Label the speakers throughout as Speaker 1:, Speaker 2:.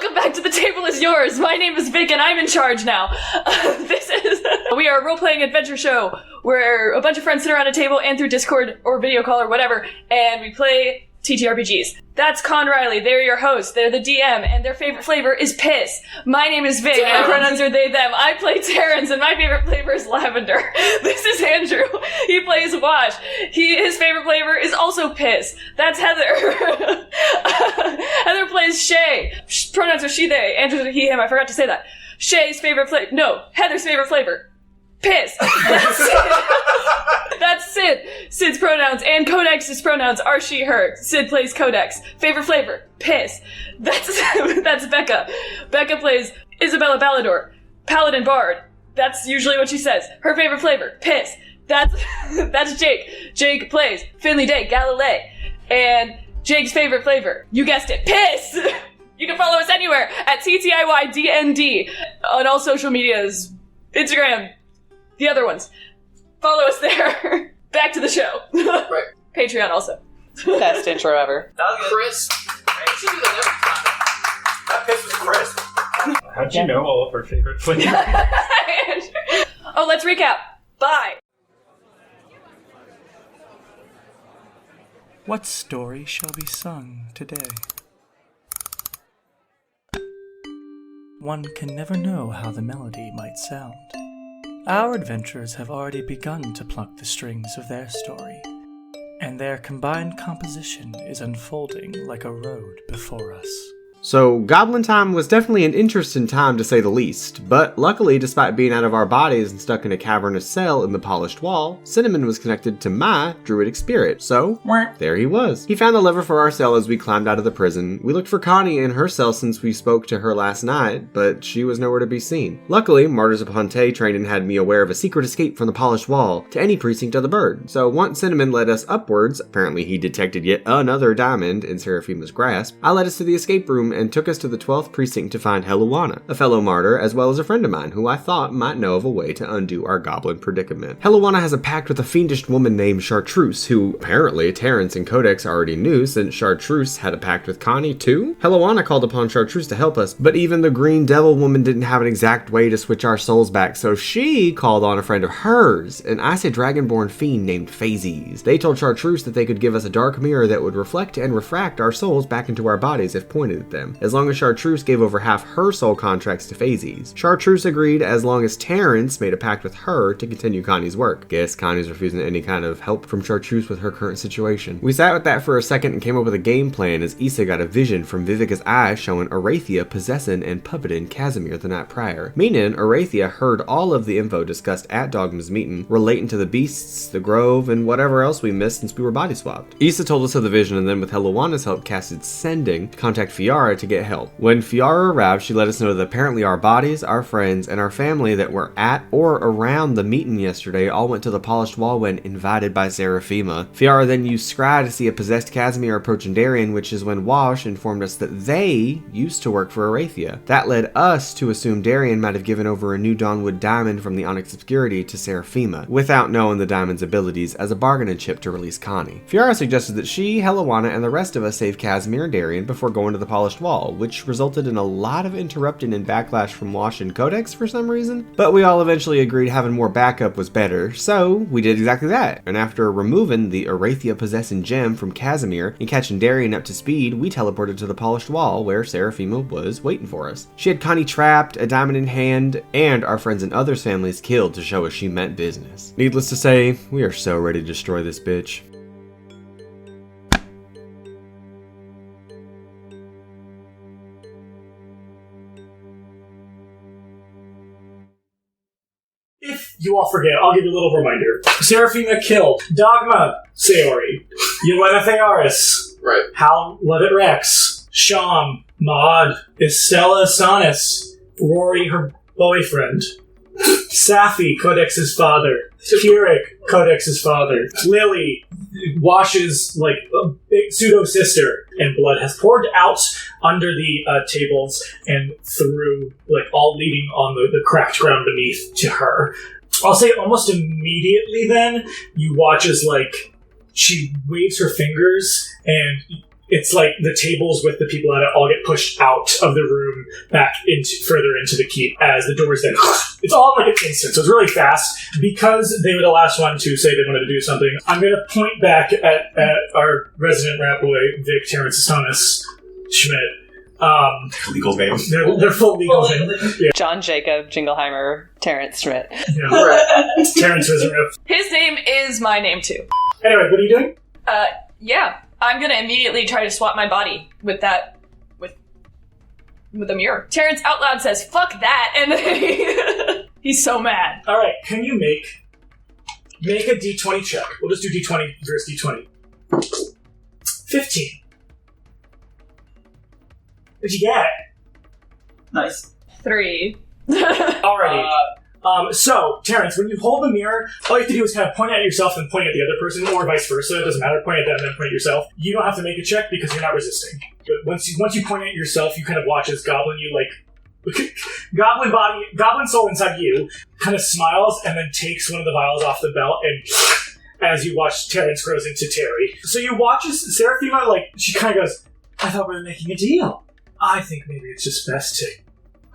Speaker 1: Welcome back to The Table Is Yours. My name is Vic and I'm in charge now. We are a role-playing adventure show where a bunch of friends sit around a table and through Discord or video call or whatever, and we play TTRPGs. That's Con Riley, they're your host, they're the DM, and their favorite flavor is piss. My name is Vic, my pronouns are they, them. I play Terrence, and my favorite flavor is lavender. This is Andrew, he plays Wash. His favorite flavor is also piss. That's Heather. Heather plays Shay. Pronouns are she, they. Andrew's he, him, I forgot to say that. Shay's favorite flavor, no, Heather's favorite flavor. Piss. That's Sid. Sid's pronouns and Codex's pronouns are she, her. Sid plays Codex. Favorite flavor, piss. That's Becca. Becca plays Isabella Ballador, Paladin Bard. That's usually what she says. Her favorite flavor, piss. That's Jake. Jake plays Finley Day, Galilei. And Jake's favorite flavor, you guessed it, piss. You can follow us anywhere at TTIYDND on all social medias. Instagram, the other ones. Follow us there. Back to the show.
Speaker 2: Right.
Speaker 1: Patreon also.
Speaker 3: Best intro ever.
Speaker 2: That was Chris. I should do that every time. That piss was Chris.
Speaker 4: How'd you know all of our favorite flavors?
Speaker 1: Oh, let's recap. Bye.
Speaker 5: What story shall be sung today? One can never know how the melody might sound. Our adventurers have already begun to pluck the strings of their story, and their combined composition is unfolding like a road before us.
Speaker 6: So, Goblin Time was definitely an interesting time to say the least, but luckily, despite being out of our bodies and stuck in a cavernous cell in the polished wall, Cinnamon was connected to my druidic spirit, so there he was. He found the lever for our cell as we climbed out of the prison. We looked for Connie in her cell since we spoke to her last night, but she was nowhere to be seen. Luckily, Martyrs of Ponte trained and had me aware of a secret escape from the polished wall to any precinct of the bird. So once Cinnamon led us upwards, apparently he detected yet another diamond in Serafima's grasp, I led us to the escape room and took us to the 12th precinct to find Helluwana, a fellow martyr as well as a friend of mine who I thought might know of a way to undo our goblin predicament. Helluwana has a pact with a fiendish woman named Chartreuse, who apparently Terrence and Codex already knew since Chartreuse had a pact with Connie too. Helluwana called upon Chartreuse to help us, but even the green devil woman didn't have an exact way to switch our souls back, so she called on a friend of hers, an icy dragonborn fiend named Phazes. They told Chartreuse that they could give us a dark mirror that would reflect and refract our souls back into our bodies if pointed at them, as long as Chartreuse gave over half her soul contracts to Phazes. Chartreuse agreed as long as Terrence made a pact with her to continue Connie's work. Guess Connie's refusing any kind of help from Chartreuse with her current situation. We sat with that for a second and came up with a game plan as Issa got a vision from Vivica's eyes showing Arathia possessing and puppeting Casimir the night prior. Meaning, Arathia heard all of the info discussed at Dogma's meeting relating to the beasts, the grove, and whatever else we missed since we were body swapped. Issa told us of the vision and then with Helluwana's help casted Sending to contact Fiara to get help. When Fiara arrived, she let us know that apparently our bodies, our friends, and our family that were at or around the meeting yesterday all went to the polished wall when invited by Serafima. Fiara then used Scry to see a possessed Casimir approaching Darien, which is when Wash informed us that they used to work for Arathia. That led us to assume Darien might have given over a new Dawnwood diamond from the Onyx Obscurity to Serafima, without knowing the diamond's abilities as a bargaining chip to release Connie. Fiara suggested that she, Helluwana, and the rest of us save Casimir and Darien before going to the polished wall, which resulted in a lot of interrupting and backlash from Wash and Codex for some reason, but we all eventually agreed having more backup was better, so we did exactly that. And after removing the Arathia possessing gem from Casimir and catching Darien up to speed, we teleported to the polished wall where Serafima was waiting for us. She had Connie trapped, a diamond in hand, and our friends and others' families killed to show us she meant business. Needless to say, we are so ready to destroy this bitch.
Speaker 4: If you all forget, I'll give you a little reminder. Serafima killed Dogma Sayori, Yelena Thearis,
Speaker 2: Right.
Speaker 4: Hal Levitt Rex, Sham, Maud, Estella Sanis, Rory, her boyfriend, Safi, Codex's father, Kirik, Codex's father, Lily, Wash's, big pseudo-sister, and blood has poured out under the tables and through, all leading on the cracked ground beneath to her. I'll say almost immediately then, you watch as, she waves her fingers, and it's like the tables with the people at it all get pushed out of the room back further into the keep as the doors then... It's all like an instant, so it's really fast. Because they were the last one to say they wanted to do something, I'm going to point back at our resident rat boy, Vic Terrence Schmidt.
Speaker 2: Legal name.
Speaker 4: Their full legal name. Yeah.
Speaker 3: John Jacob Jingleheimer Terrence Schmidt.
Speaker 4: Yeah. Terrence Resurrect.
Speaker 1: His name is my name too.
Speaker 4: Anyway, what are you doing?
Speaker 1: Yeah. I'm gonna immediately try to swap my body with that, with a mirror. Terrence out loud says, "Fuck that," and then he's so mad.
Speaker 4: Alright, can you make a d20 check? We'll just do d20 versus d20. 15. What'd you get?
Speaker 7: Nice.
Speaker 1: 3.
Speaker 4: Alrighty. So, Terrence, when you hold the mirror, all you have to do is kind of point at yourself and point at the other person, or vice versa. It doesn't matter. Point at them and then point at yourself. You don't have to make a check because you're not resisting. But once you point at yourself, you kind of watch as Goblin, Goblin soul inside you kind of smiles and then takes one of the vials off the belt and as you watch Terrence grows into Terry. So you watch as Serafima, she kind of goes, I thought we were making a deal. I think maybe it's just best to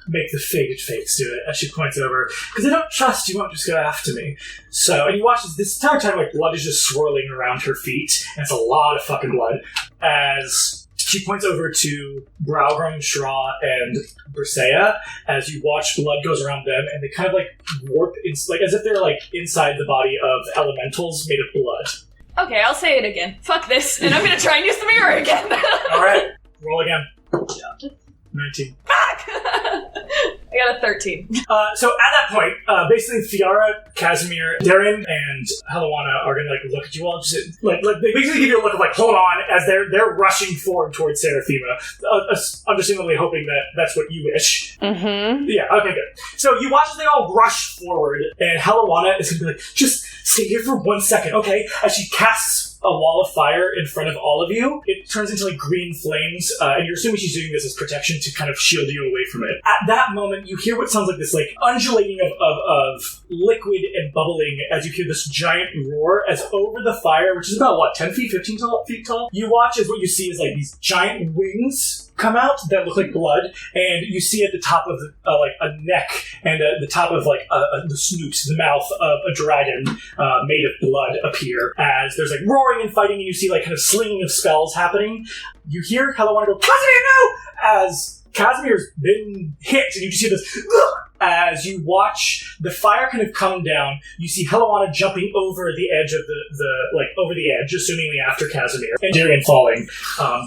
Speaker 4: make the fated fates do it, as she points over, because I don't trust you won't just go after me. So, and you watch this entire time, blood is just swirling around her feet, and it's a lot of fucking blood, as she points over to Browgrim, Shra, and Briseia, as you watch blood goes around them, and they kind of warp, as if they're inside the body of elementals made of blood.
Speaker 1: Okay, I'll say it again. Fuck this, and I'm gonna try and use the mirror again.
Speaker 4: Alright, roll again. Yeah. 19.
Speaker 1: Fuck! I got a 13.
Speaker 4: So at that point, basically Fiara, Casimir, Darren, and Helluana are gonna look at you all. Just, they basically give you a look of hold on, as they're rushing forward towards Serafima, understandably hoping that that's what you wish.
Speaker 3: Mm-hmm.
Speaker 4: Yeah. Okay. Good. So you watch as they all rush forward, and Helluana is gonna be just stay here for 1 second, okay? As she casts a wall of fire in front of all of you, it turns into green flames, and you're assuming she's doing this as protection to kind of shield you away from it. At that moment, you hear what sounds like this undulating of liquid and bubbling as you hear this giant roar as over the fire, which is about 10 feet, 15 feet tall. You watch as what you see is these giant wings come out that look like blood, and you see at the top of a neck and the top of the snoot, the mouth of a dragon made of blood appear as there's roaring and fighting, and you see kind of slinging of spells happening. You hear Helluana go, Casimir, no! As Casimir's been hit, and you just hear this as you watch the fire kind of come down. You see Helluana jumping over the edge of over the edge, assumingly after Casimir, and Darian falling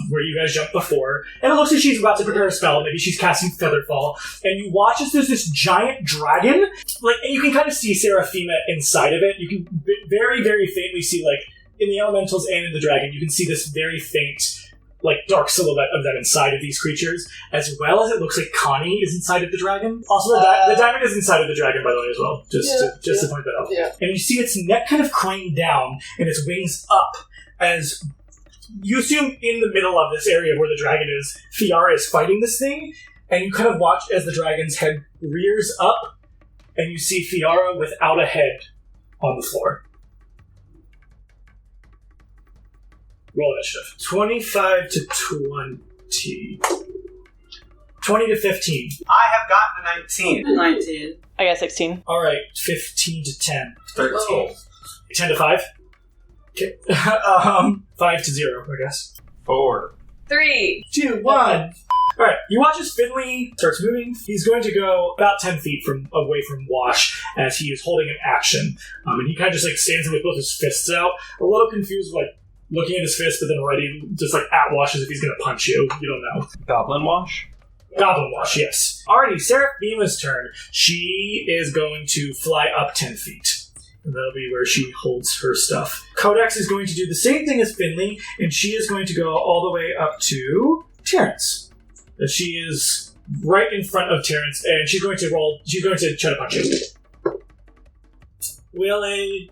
Speaker 4: where you guys jumped before. And it looks like she's about to prepare a spell. Maybe she's casting Featherfall. And you watch as there's this giant dragon, and you can kind of see Serafima inside of it. You can very, very faintly see in the elementals and in the dragon, you can see this very faint dark silhouette of them inside of these creatures, as well as it looks like Connie is inside of the dragon. Also, the diamond is inside of the dragon, by the way, as well. Just to point that out.
Speaker 7: Yeah.
Speaker 4: And you see its neck kind of crane down and its wings up, as you assume in the middle of this area where the dragon is, Fiara is fighting this thing, and you kind of watch as the dragon's head rears up, and you see Fiara without a head on the floor. Roll initiative. 25 to 20. 20 to 15.
Speaker 2: I have gotten a 19.
Speaker 7: 19.
Speaker 3: I got 16.
Speaker 4: Alright, 15 to 10.
Speaker 2: 13.
Speaker 7: Oh.
Speaker 4: 10 to 5? Okay. 5 to 0, I guess.
Speaker 2: 4.
Speaker 1: 3.
Speaker 4: 2, 1. Alright, you watch as Finley starts moving. He's going to go about 10 feet away from Wash as he is holding an action. And he kind of just stands there with both his fists out, a little confused, looking at his fist, but then ready, just at Wash as if he's going to punch you. You don't know.
Speaker 8: Goblin Wash?
Speaker 4: Goblin Wash, yes. Alrighty, Seraphima's turn. She is going to fly up 10 feet. And that'll be where she holds her stuff. Codex is going to do the same thing as Finley, and she is going to go all the way up to Terrence. She is right in front of Terrence, and she's going to try to punch you. Will a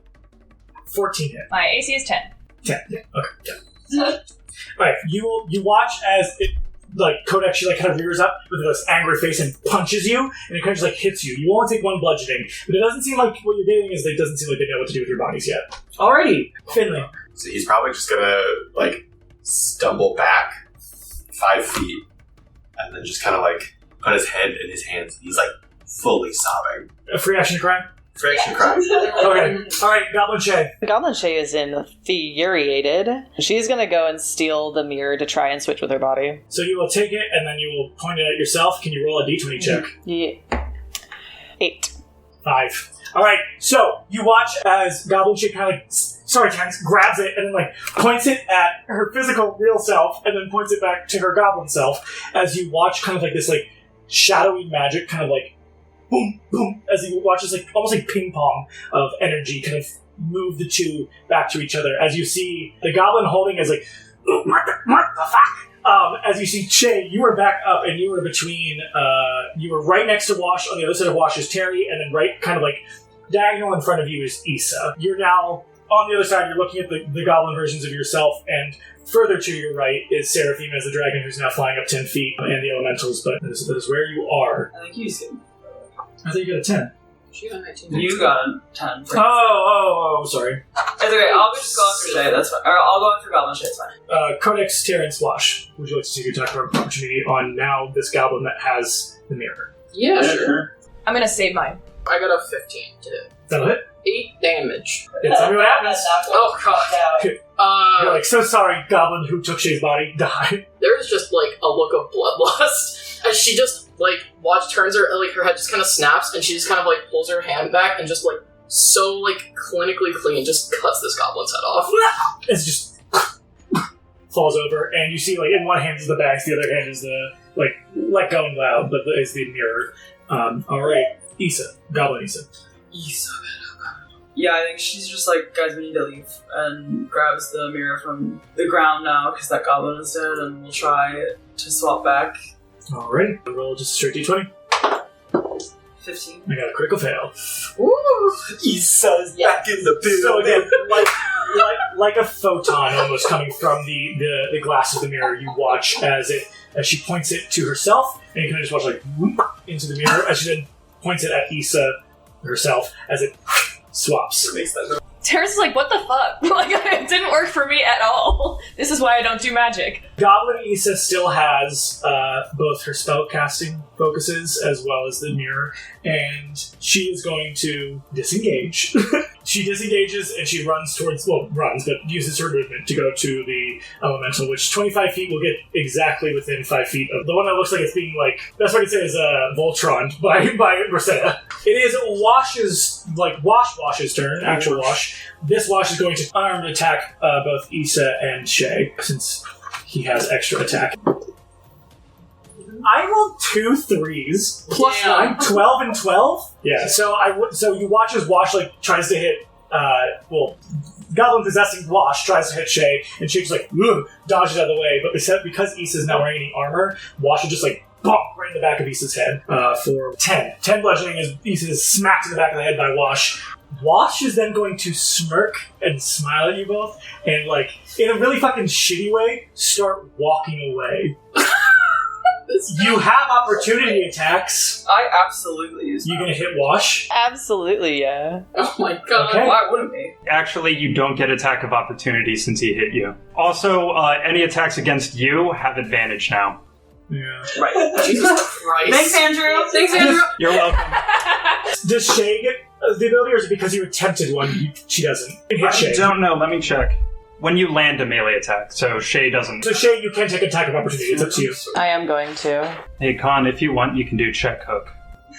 Speaker 4: 14 hit?
Speaker 1: My AC is 10.
Speaker 4: 10, yeah. Okay, yeah. Alright, you watch as it, Kodak, she kind of rears up with this angry face and punches you, and it kind of just hits you. You only take 1 bludgeoning, but it doesn't seem like what you're getting is it doesn't seem like they know what to do with your bodies yet. Alrighty, Finley.
Speaker 2: So he's probably just gonna, stumble back 5 feet and then just kind of like put his head in his hands. He's like fully sobbing.
Speaker 4: A free action to cry?
Speaker 2: Free action cry.
Speaker 4: Okay. Alright, Goblin Shay.
Speaker 3: Goblin Shay is infuriated. She's gonna go and steal the mirror to try and switch with her body.
Speaker 4: So you will take it and then you will point it at yourself. Can you roll a d20 check?
Speaker 3: Yeah. 8.
Speaker 4: 5. Alright, so you watch as Goblin Shay kind of like, Terrence grabs it and then like points it at her physical real self and then points it back to her goblin self as you watch kind of like this like shadowy magic kind of like boom, boom, as you watch this like almost like ping pong of energy kind of move the two back to each other as you see the goblin holding as like, what the fuck? As you see Shay, you were back up and you were between, you were right next to Wash, on the other side of Wash is Terry, and then right kind of like diagonal in front of you is Issa. You're now on the other side, you're looking at the goblin versions of yourself, and further to your right is Serafima as the dragon who's now flying up 10 feet, and the elementals, but that is where you are.
Speaker 7: I think you said.
Speaker 4: I think you got a 10.
Speaker 7: She got 19. You got a 10.
Speaker 4: Oh, sorry.
Speaker 7: It's okay, I'll just go after Shay, that's fine. Or I'll go after Goblin Shay, it's fine.
Speaker 4: Codex, Terrence, Wash. Would you like to take your attack of opportunity on now this goblin that has the mirror?
Speaker 7: Yeah, sure.
Speaker 1: I'm gonna save mine.
Speaker 7: I got a 15 to hit.
Speaker 4: That'll hit.
Speaker 7: 8 damage.
Speaker 4: Yeah, tell me what happens.
Speaker 7: Oh god.
Speaker 4: You're like, so sorry, goblin who took Shay's body died.
Speaker 7: There's just like a look of bloodlust as she just like turns her like her head just kind of snaps and she just kind of like pulls her hand back and just like so like clinically clean just cuts this goblin's head off.
Speaker 4: It's just falls over, and you see like in one hand is the bags, the other hand is the like let go and loud, but is the mirror. All right, Issa, Goblin Issa.
Speaker 8: Yeah, I think she's just like, guys, we need to leave, and grabs the mirror from the ground now because that goblin is dead, and we'll try to swap back.
Speaker 4: Alright, roll just a straight d20.
Speaker 8: 15.
Speaker 4: I got a critical fail.
Speaker 7: Ooh.
Speaker 2: Issa's back in the building.
Speaker 4: So again, like a photon almost coming from the glass of the mirror, you watch as she points it to herself, and you can just watch like whoop into the mirror as she then points it at Issa herself as it swaps.
Speaker 1: Terrence is like, what the fuck? Like, it didn't work for me at all. This is why I don't do magic.
Speaker 4: Goblin Issa still has both her spellcasting focuses as well as the mirror, and she is going to disengage. She disengages and she runs towards, but uses her movement to go to the elemental, which 25 feet will get exactly within 5 feet of the one that looks like it's being like, best way to say is Voltron by Rosetta. It is Wash's turn, actual Wash. This Wash is going to unarmed attack both Issa and Shay, since he has extra attack. I rolled 2 3s plus 9, 12 and 12. Yeah. So you watch as Wash like tries to hit. Goblin possessing Wash tries to hit Shay, and Shay just like dodges out of the way. But because Issa's not wearing any armor, Wash will just like bonk right in the back of Issa's head for 10. 10 bludgeoning as Issa is smacked in the back of the head by Wash. Wash is then going to smirk and smile at you both, and like in a really fucking shitty way, start walking away. You have opportunity attacks.
Speaker 8: I absolutely use
Speaker 4: You gonna hit Wash?
Speaker 3: Absolutely, yeah.
Speaker 7: Oh my god.
Speaker 4: Okay.
Speaker 8: Why wouldn't we?
Speaker 9: Actually, you don't get attack of opportunity since he hit you. Also, any attacks against you have advantage now.
Speaker 4: Yeah.
Speaker 8: Right.
Speaker 7: Jesus Christ.
Speaker 8: Thanks, Andrew.
Speaker 7: Thanks, Andrew.
Speaker 9: You're welcome.
Speaker 4: Does Shay get the ability, or is it because you attempted one? She doesn't. You hit
Speaker 9: I
Speaker 4: Shay.
Speaker 9: don't know. Let me check. When you land a melee attack, so Shay doesn't.
Speaker 4: So Shay, you can take attack of opportunity. It's up to you.
Speaker 3: I am going to.
Speaker 9: Hey, Con, if you want, you can do check hook.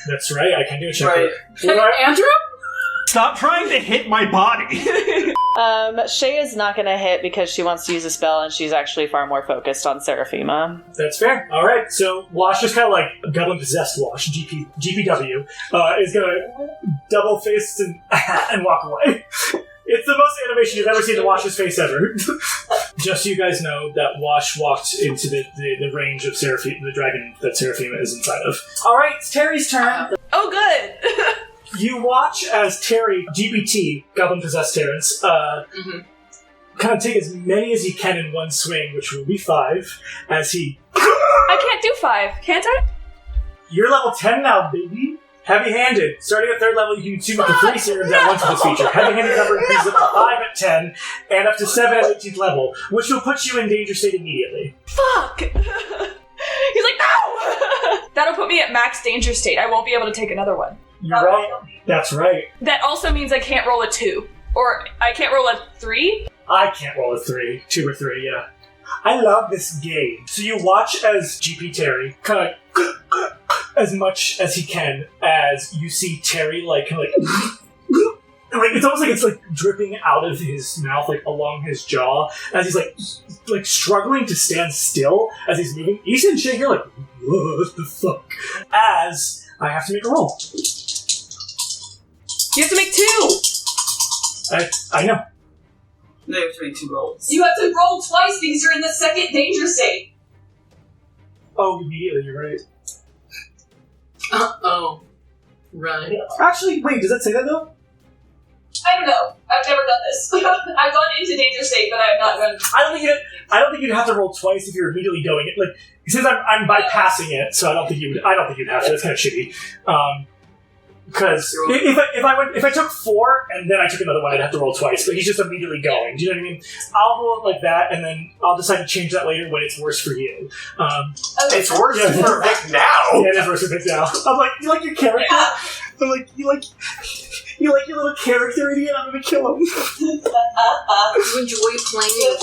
Speaker 4: That's right. I can do a check.
Speaker 8: Right.
Speaker 7: Hey, Andrew?
Speaker 9: Stop trying to hit my body!
Speaker 3: Shay is not going to hit because she wants to use a spell, and she's actually far more focused on Serafima.
Speaker 4: That's fair. All right. So Wash is kind of like goblin possessed Wash. GPW is gonna double fist and walk away. It's the most animation you've ever seen to Wash's face ever. Just so you guys know that Wash walked into the range of Seraphima, the dragon that Serafima is inside of. All right, it's Terry's turn.
Speaker 1: Oh, good.
Speaker 4: You watch as Terry, GPT, Goblin Possessed Terrence, kind of take as many as he can in one swing, which will be 5, as he...
Speaker 1: I can't do 5, can't I?
Speaker 4: You're level 10 now, baby. Heavy-handed. Starting at 3rd level, you can consume up to 3 serums at once with this feature. Heavy-handed number increases up to 5 at 10, and up to 7 at 18th level, which will put you in danger state immediately.
Speaker 1: Fuck! He's like, no! That'll put me at max danger state. I won't be able to take another one.
Speaker 4: You're right. That's right.
Speaker 1: That also means I can't roll a 2. Or I can't roll a 3?
Speaker 4: I can't roll a 3. 2 or 3, yeah. I love this game. So you watch as GP Terry kind of as much as he can as you see Terry like it's almost like it's like dripping out of his mouth, like along his jaw, as he's like struggling to stand still as he's moving. He's in shit. You're like, what the fuck? As I have to make a roll.
Speaker 1: You have to make 2!
Speaker 4: I know.
Speaker 8: They have to make 2 rolls.
Speaker 10: You have to roll twice because you're in the second danger state.
Speaker 4: Oh, immediately, you're right.
Speaker 7: Oh. Right.
Speaker 4: Actually, wait, does that say that though?
Speaker 10: I don't know. I've never done this. I've gone into danger state, but I've not done.
Speaker 4: I don't think you'd have to roll twice if you're immediately going it. Like, since I'm bypassing it, so I don't think you'd have to. That's kind of shitty. Because if I took 4 and then I took another one, I'd have to roll twice. But he's just immediately going. Do you know what I mean? I'll roll it like that, and then I'll decide to change that later when it's worse for you.
Speaker 2: It's worse for Vic now.
Speaker 4: Yeah, it is worse for Vic now. I'm like, you like your character?
Speaker 10: Yeah.
Speaker 4: I'm like, you like your little character idiot? I'm gonna kill him.
Speaker 7: You enjoy playing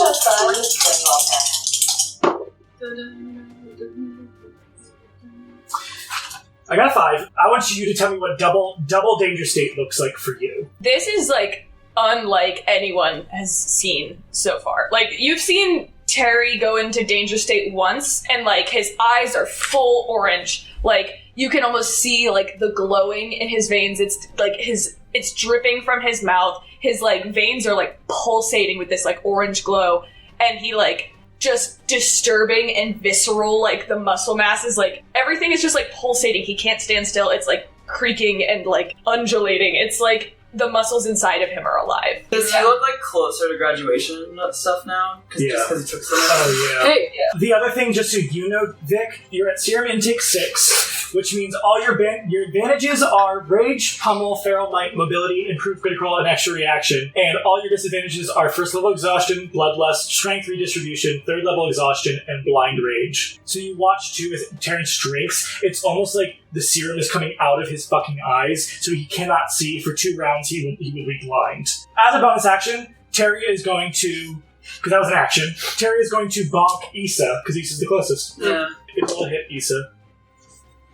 Speaker 4: I got a 5. I want you to tell me what double danger state looks like for you.
Speaker 1: This is, like, unlike anyone has seen so far. Like, you've seen Terry go into danger state once, and, like, his eyes are full orange. Like, you can almost see, like, the glowing in his veins. It's, like, it's dripping from his mouth. His, like, veins are, like, pulsating with this, like, orange glow. And he, like, just disturbing and visceral, like, the muscle mass is, like, everything is just, like, pulsating. He can't stand still. It's, like, creaking and, like, undulating. It's, like, the muscles inside of him are alive.
Speaker 8: Does he look like closer to graduation stuff now? Just because he took so much?
Speaker 4: Oh, yeah.
Speaker 7: Hey,
Speaker 4: The other thing, just so you know, Vic, you're at serum intake 6, which means all your advantages are Rage, Pummel, Feral Might, Mobility, Improved Critical, and Extra Reaction. And all your disadvantages are 1st level Exhaustion, Bloodlust, Strength Redistribution, 3rd level Exhaustion, and Blind Rage. So you watch, too, as Terrence drinks. It's almost like the serum is coming out of his fucking eyes, so he cannot see. For 2 rounds, he will be blind. As a bonus action, Terry is going to, because that was an action, Terry is going to bonk Issa, because Issa's the closest.
Speaker 8: Yeah.
Speaker 4: It will hit Issa.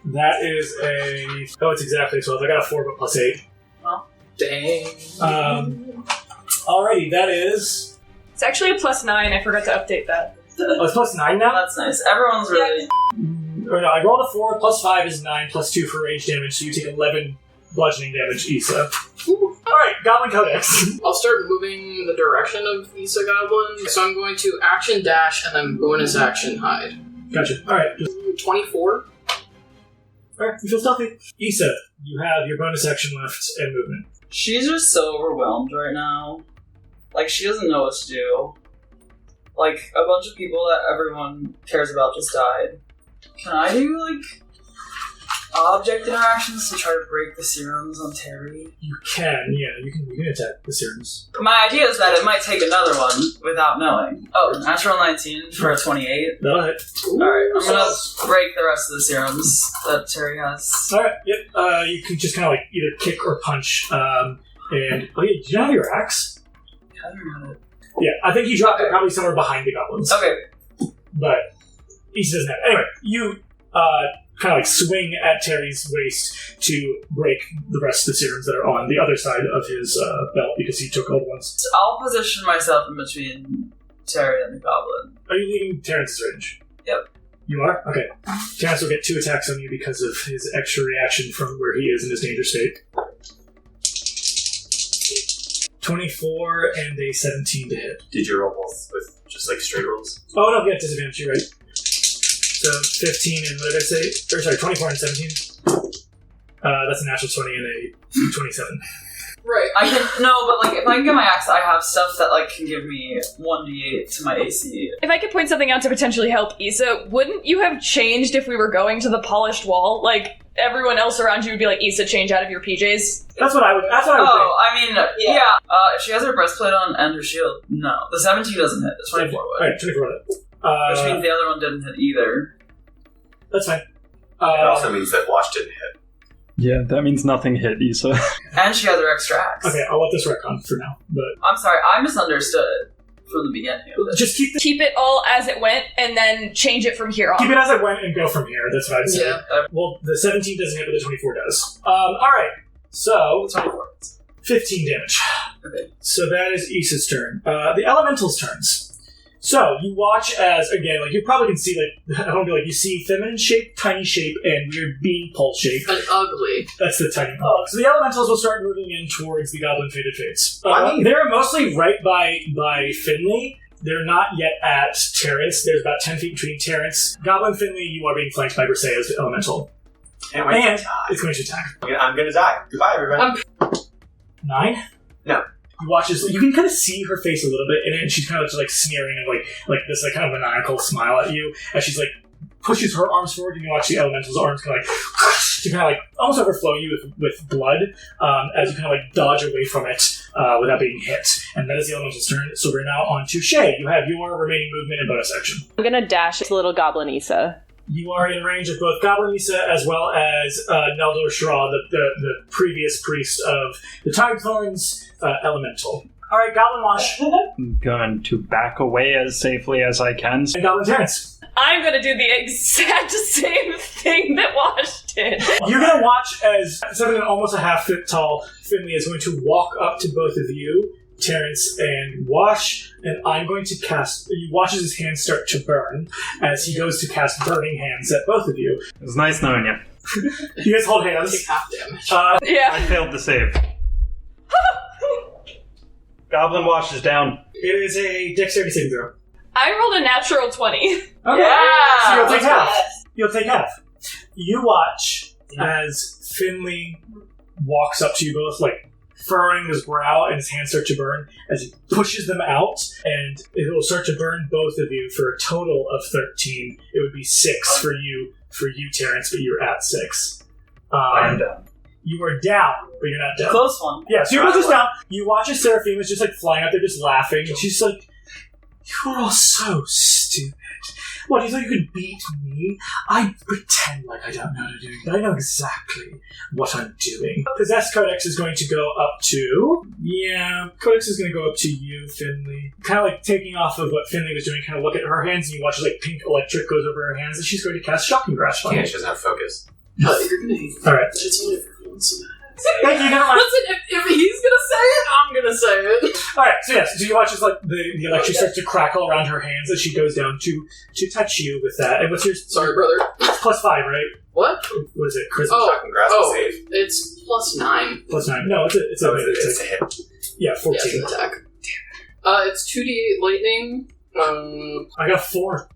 Speaker 4: That is it's exactly 12. I got a 4, but plus 8.
Speaker 8: Well,
Speaker 7: dang.
Speaker 4: Alrighty, that is...
Speaker 1: It's actually a +9. I forgot to update that.
Speaker 4: Oh, it's plus 9 now?
Speaker 8: that's nice. Everyone's really...
Speaker 4: Or no, I rolled a 4, plus 5 is 9, plus 2 for rage damage, so you take 11 bludgeoning damage, Issa. Alright, Goblin Codex.
Speaker 7: I'll start moving the direction of Issa Goblin. So I'm going to action dash and then bonus action hide.
Speaker 4: Gotcha. Alright.
Speaker 7: 24.
Speaker 4: Alright, you feel stealthy. Issa, you have your bonus action left and movement.
Speaker 8: She's just so overwhelmed right now. Like, she doesn't know what to do. Like, a bunch of people that everyone cares about just died. Can I do, like, object interactions to try to break the serums on Terry?
Speaker 4: You can, yeah. You can attack the serums.
Speaker 8: My idea is that it might take another one without knowing. Oh, natural 19 for a 28.
Speaker 4: That'll hit.
Speaker 8: Alright, I'm gonna break the rest of the serums that Terry has.
Speaker 4: Alright, yep. You can just kind of like either kick or punch. And, oh yeah, do you have your axe?
Speaker 8: I don't know.
Speaker 4: Yeah, I think you dropped it probably somewhere behind the goblins.
Speaker 8: Okay.
Speaker 4: But Issa doesn't have it. Anyway, you kind of like swing at Terry's waist to break the rest of the serums that are on the other side of his belt because he took all the ones.
Speaker 8: So I'll position myself in between Terry and the goblin.
Speaker 4: Are you leaving Terrence's range?
Speaker 8: Yep.
Speaker 4: You are? Okay. Terrence will get 2 attacks on you because of his extra reaction from where he is in his danger state. 24 and a 17 to hit.
Speaker 2: Did you roll both with just like straight rolls?
Speaker 4: Oh no, yeah, disadvantage, you're right. So 15 and what did I say? Or sorry, 24 and 17. That's a natural 20 and a 27.
Speaker 7: Right.
Speaker 8: I can but like if I can get my axe, I have stuff that like can give me 1d8 to my AC.
Speaker 1: If I could point something out to potentially help Issa, wouldn't you have changed if we were going to the polished wall? Like, everyone else around you would be like, Issa, change out of your PJs?
Speaker 4: That's what I would think.
Speaker 8: I mean, yeah. If she has her breastplate on and her shield, no. The 17 doesn't hit. The 24 would.
Speaker 4: Alright, 24 would.
Speaker 8: Which means the other one didn't hit either.
Speaker 4: That's fine.
Speaker 2: It also means that Wash didn't hit.
Speaker 9: Yeah, that means nothing hit Issa.
Speaker 8: And she has her extra axe.
Speaker 4: Okay, I'll let this retcon for now. But
Speaker 8: I'm sorry, I misunderstood from the beginning of this.
Speaker 4: just
Speaker 1: Keep it all as it went, and then change it from here on.
Speaker 4: keep it as it went and go from here. That's what I'd say.
Speaker 7: Yeah.
Speaker 4: Well, the 17 doesn't hit, but the 24 does. Alright, so
Speaker 8: 24.
Speaker 4: 15 damage.
Speaker 8: Okay.
Speaker 4: So that is Issa's turn. The elementals' turns. So you watch as, again, like you probably can see, like, I don't know, like you see feminine shape, tiny shape, and weird bean pulse shape.
Speaker 7: And ugly.
Speaker 4: That's the tiny pulse. So the elementals will start moving in towards the goblin faded fates.
Speaker 2: I mean-
Speaker 4: They're mostly right by Finley. They're not yet at Terrence. There's about 10 feet between Terrence. Goblin Finley, you are being flanked by Brisea's elemental.
Speaker 2: Can't wait
Speaker 4: And
Speaker 2: to die.
Speaker 4: it's going to attack.
Speaker 2: I'm gonna die. Goodbye, everybody.
Speaker 4: 9?
Speaker 2: No.
Speaker 4: You watch this. You can kind of see her face a little bit, and she's kind of just like sneering and like this like kind of maniacal smile at you as she's like pushes her arms forward, and you watch the elemental's arms kind of like to kind of like almost overflow you with blood as you kind of like dodge away from it without being hit. And that is the elemental's turn. So we're now on to Shay. You have your remaining movement and bonus action.
Speaker 3: I'm gonna dash to little goblin Issa.
Speaker 4: You are in range of both Goblin Issa as well as Neldor Shra, the previous priest of the Tidethorns elemental. Alright, Goblin Wash
Speaker 9: I'm going to back away as safely as I can.
Speaker 4: and Goblin Terrence.
Speaker 1: I'm gonna do the exact same thing that Wash did.
Speaker 4: You're going to watch as something almost a half foot tall Finley is going to walk up to both of you, Terrence and Wash, and I'm going to cast... He watches his hands start to burn as he goes to cast Burning Hands at both of you.
Speaker 9: It was nice knowing you.
Speaker 4: You guys hold hands.
Speaker 7: Take half damage.
Speaker 9: I
Speaker 1: Yeah.
Speaker 9: failed to save. Goblin Wash is down.
Speaker 4: It is a dexterity saving throw.
Speaker 1: I rolled a natural 20.
Speaker 4: Okay.
Speaker 8: Yeah!
Speaker 4: So you'll take half.
Speaker 10: Yes.
Speaker 4: You'll take half. You watch as Finley walks up to you both, like, furrowing his brow, and his hands start to burn as he pushes them out, and it will start to burn both of you for a total of 13. It would be 6 for you, Terrence, but you're at 6.
Speaker 9: I am down.
Speaker 4: You are down, but you're not down.
Speaker 8: Close one.
Speaker 4: Yeah, so you're both just down. You watch as Seraphima's just like flying out there, just laughing, and she's like, "You're all so stupid. What, you thought you could beat me? I pretend like I don't know what I'm doing, but I know exactly what I'm doing." Possessed Codex is going to go up to... Yeah, Codex is going to go up to you, Finley. Kind of like taking off of what Finley was doing, kind of look at her hands, and you watch as like pink electric goes over her hands, and she's going to cast Shocking Grasp on you.
Speaker 2: Can't, she doesn't have focus.
Speaker 7: You're gonna hate it.
Speaker 4: Alright.
Speaker 7: It's only for once.
Speaker 4: Thank you, never mind.
Speaker 7: Listen, if he's gonna say it, I'm gonna say it.
Speaker 4: Alright, so yes, so you watch as like the electric starts to crackle around her hands as she goes down to touch you with that. And what's your...
Speaker 7: Sorry, brother.
Speaker 4: It's +5, right?
Speaker 7: What?
Speaker 4: What is it? Charisma?
Speaker 2: Shocking Grasp is safe.
Speaker 7: It's +9.
Speaker 4: +9. No, it's a
Speaker 2: It's a hit.
Speaker 4: yeah, 14.
Speaker 7: Yeah, it's an attack. It's 2d8 lightning.
Speaker 4: I got 4.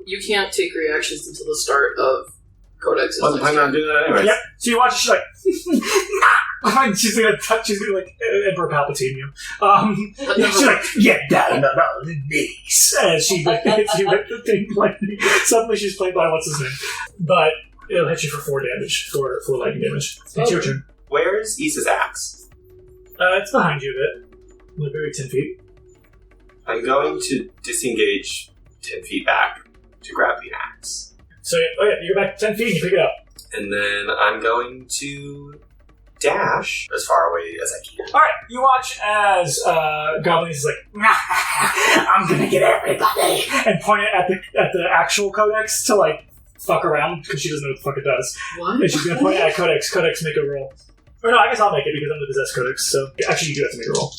Speaker 7: You can't take reactions until the start of Codex's
Speaker 2: Wasn't planning on doing that anyway.
Speaker 4: Yep. So you watch, she's like, she's gonna touch, she's gonna like Emperor Palpatine you. She's like, yeah, no, nice. As she like hits you with the thing, like suddenly she's played by what's his name, but it'll hit you for 4 damage, for lightning damage. It's your turn.
Speaker 2: Where's Issa's axe?
Speaker 4: It's behind you a bit, like maybe 10 feet.
Speaker 2: I'm going to disengage 10 feet back to grab the axe.
Speaker 4: So you go back 10 feet and you pick it up.
Speaker 2: And then I'm going to dash as far away as I can.
Speaker 4: Alright, you watch as Goblin is like, I'm gonna get everybody, and point it at the actual Codex to like fuck around because she doesn't know what the fuck it does.
Speaker 7: What?
Speaker 4: And she's gonna point it at Codex. Codex, make a roll. Or no, I guess I'll make it because I'm the possessed Codex. So actually, you do have to make a roll.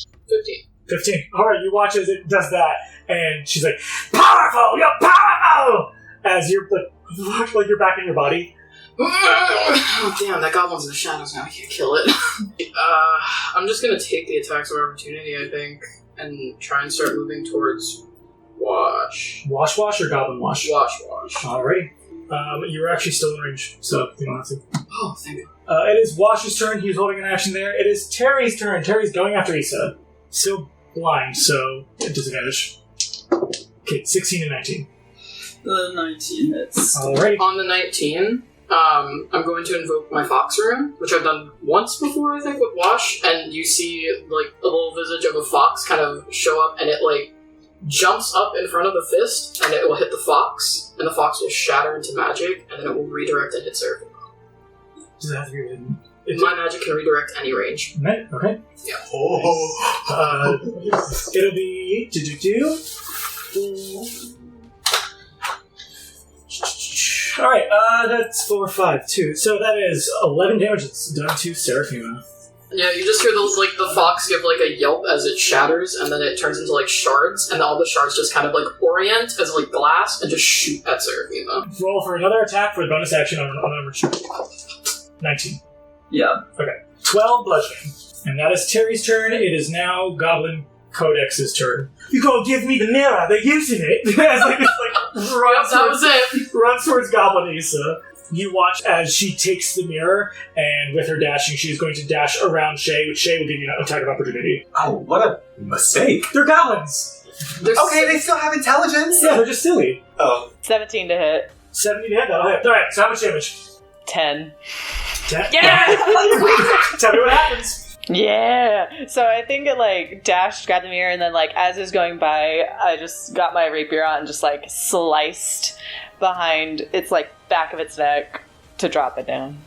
Speaker 4: 15. Alright, you watch as it does that, and she's like, powerful! You're powerful! As you're like you're back in your body.
Speaker 7: Oh, damn, that goblin's in the shadows now. I can't kill it. I'm just gonna take the attacks of opportunity, I think, and try and start moving towards Wash.
Speaker 4: Wash or Goblin Wash?
Speaker 7: Wash.
Speaker 4: Alrighty. You were actually still in range, so you don't have to.
Speaker 7: Oh, thank you.
Speaker 4: It is Wash's turn. He's holding an action there. It is Terry's turn. Terry's going after Issa. Still blind, so disadvantage. Okay, 16 and 19.
Speaker 8: The 19 hits.
Speaker 4: Alrighty.
Speaker 7: On the 19, I'm going to invoke my Fox Rune, which I've done once before, I think, with Wash, and you see, like, a little visage of a fox kind of show up, and it, like, jumps up in front of the fist, and it will hit the fox, and the fox will shatter into magic, and then it will redirect and hit Serafima.
Speaker 4: Does it have to be written?
Speaker 7: My magic can redirect any range.
Speaker 4: Right, okay.
Speaker 7: Yeah.
Speaker 4: It'll be... Alright, that's 4, 5, 2. So that is 11 damage that's done to Serafima.
Speaker 7: Yeah, you just hear the fox give, like, a yelp as it shatters, and then it turns into, like, shards, and all the shards just kind of, like, orient as, like, glass, and just shoot at Serafima.
Speaker 4: Roll for another attack for the bonus action on armor check. 19.
Speaker 8: Yeah.
Speaker 4: Okay. 12 bludgeoning. And that is Terry's turn. It is now Goblin Codex's turn. You gonna give me the mirror? They're using it. Runs towards Goblin Issa. You watch as she takes the mirror, and with her dashing, she's going to dash around Shay, which Shay will give you an attack of opportunity.
Speaker 2: Oh, what a mistake.
Speaker 4: They're goblins!
Speaker 2: Okay, they still have intelligence?
Speaker 4: Yeah, they're just silly.
Speaker 2: Oh.
Speaker 3: 17 to hit.
Speaker 4: 17 to hit, that'll hit. Alright, so how much damage?
Speaker 3: 10.
Speaker 4: 10?
Speaker 1: Yeah!
Speaker 4: Tell me what happens.
Speaker 3: Yeah! So I think it, like, dashed, grabbed the mirror, and then, like, as it was going by, I just got my rapier out and just, like, sliced behind its, like, back of its neck to drop it down.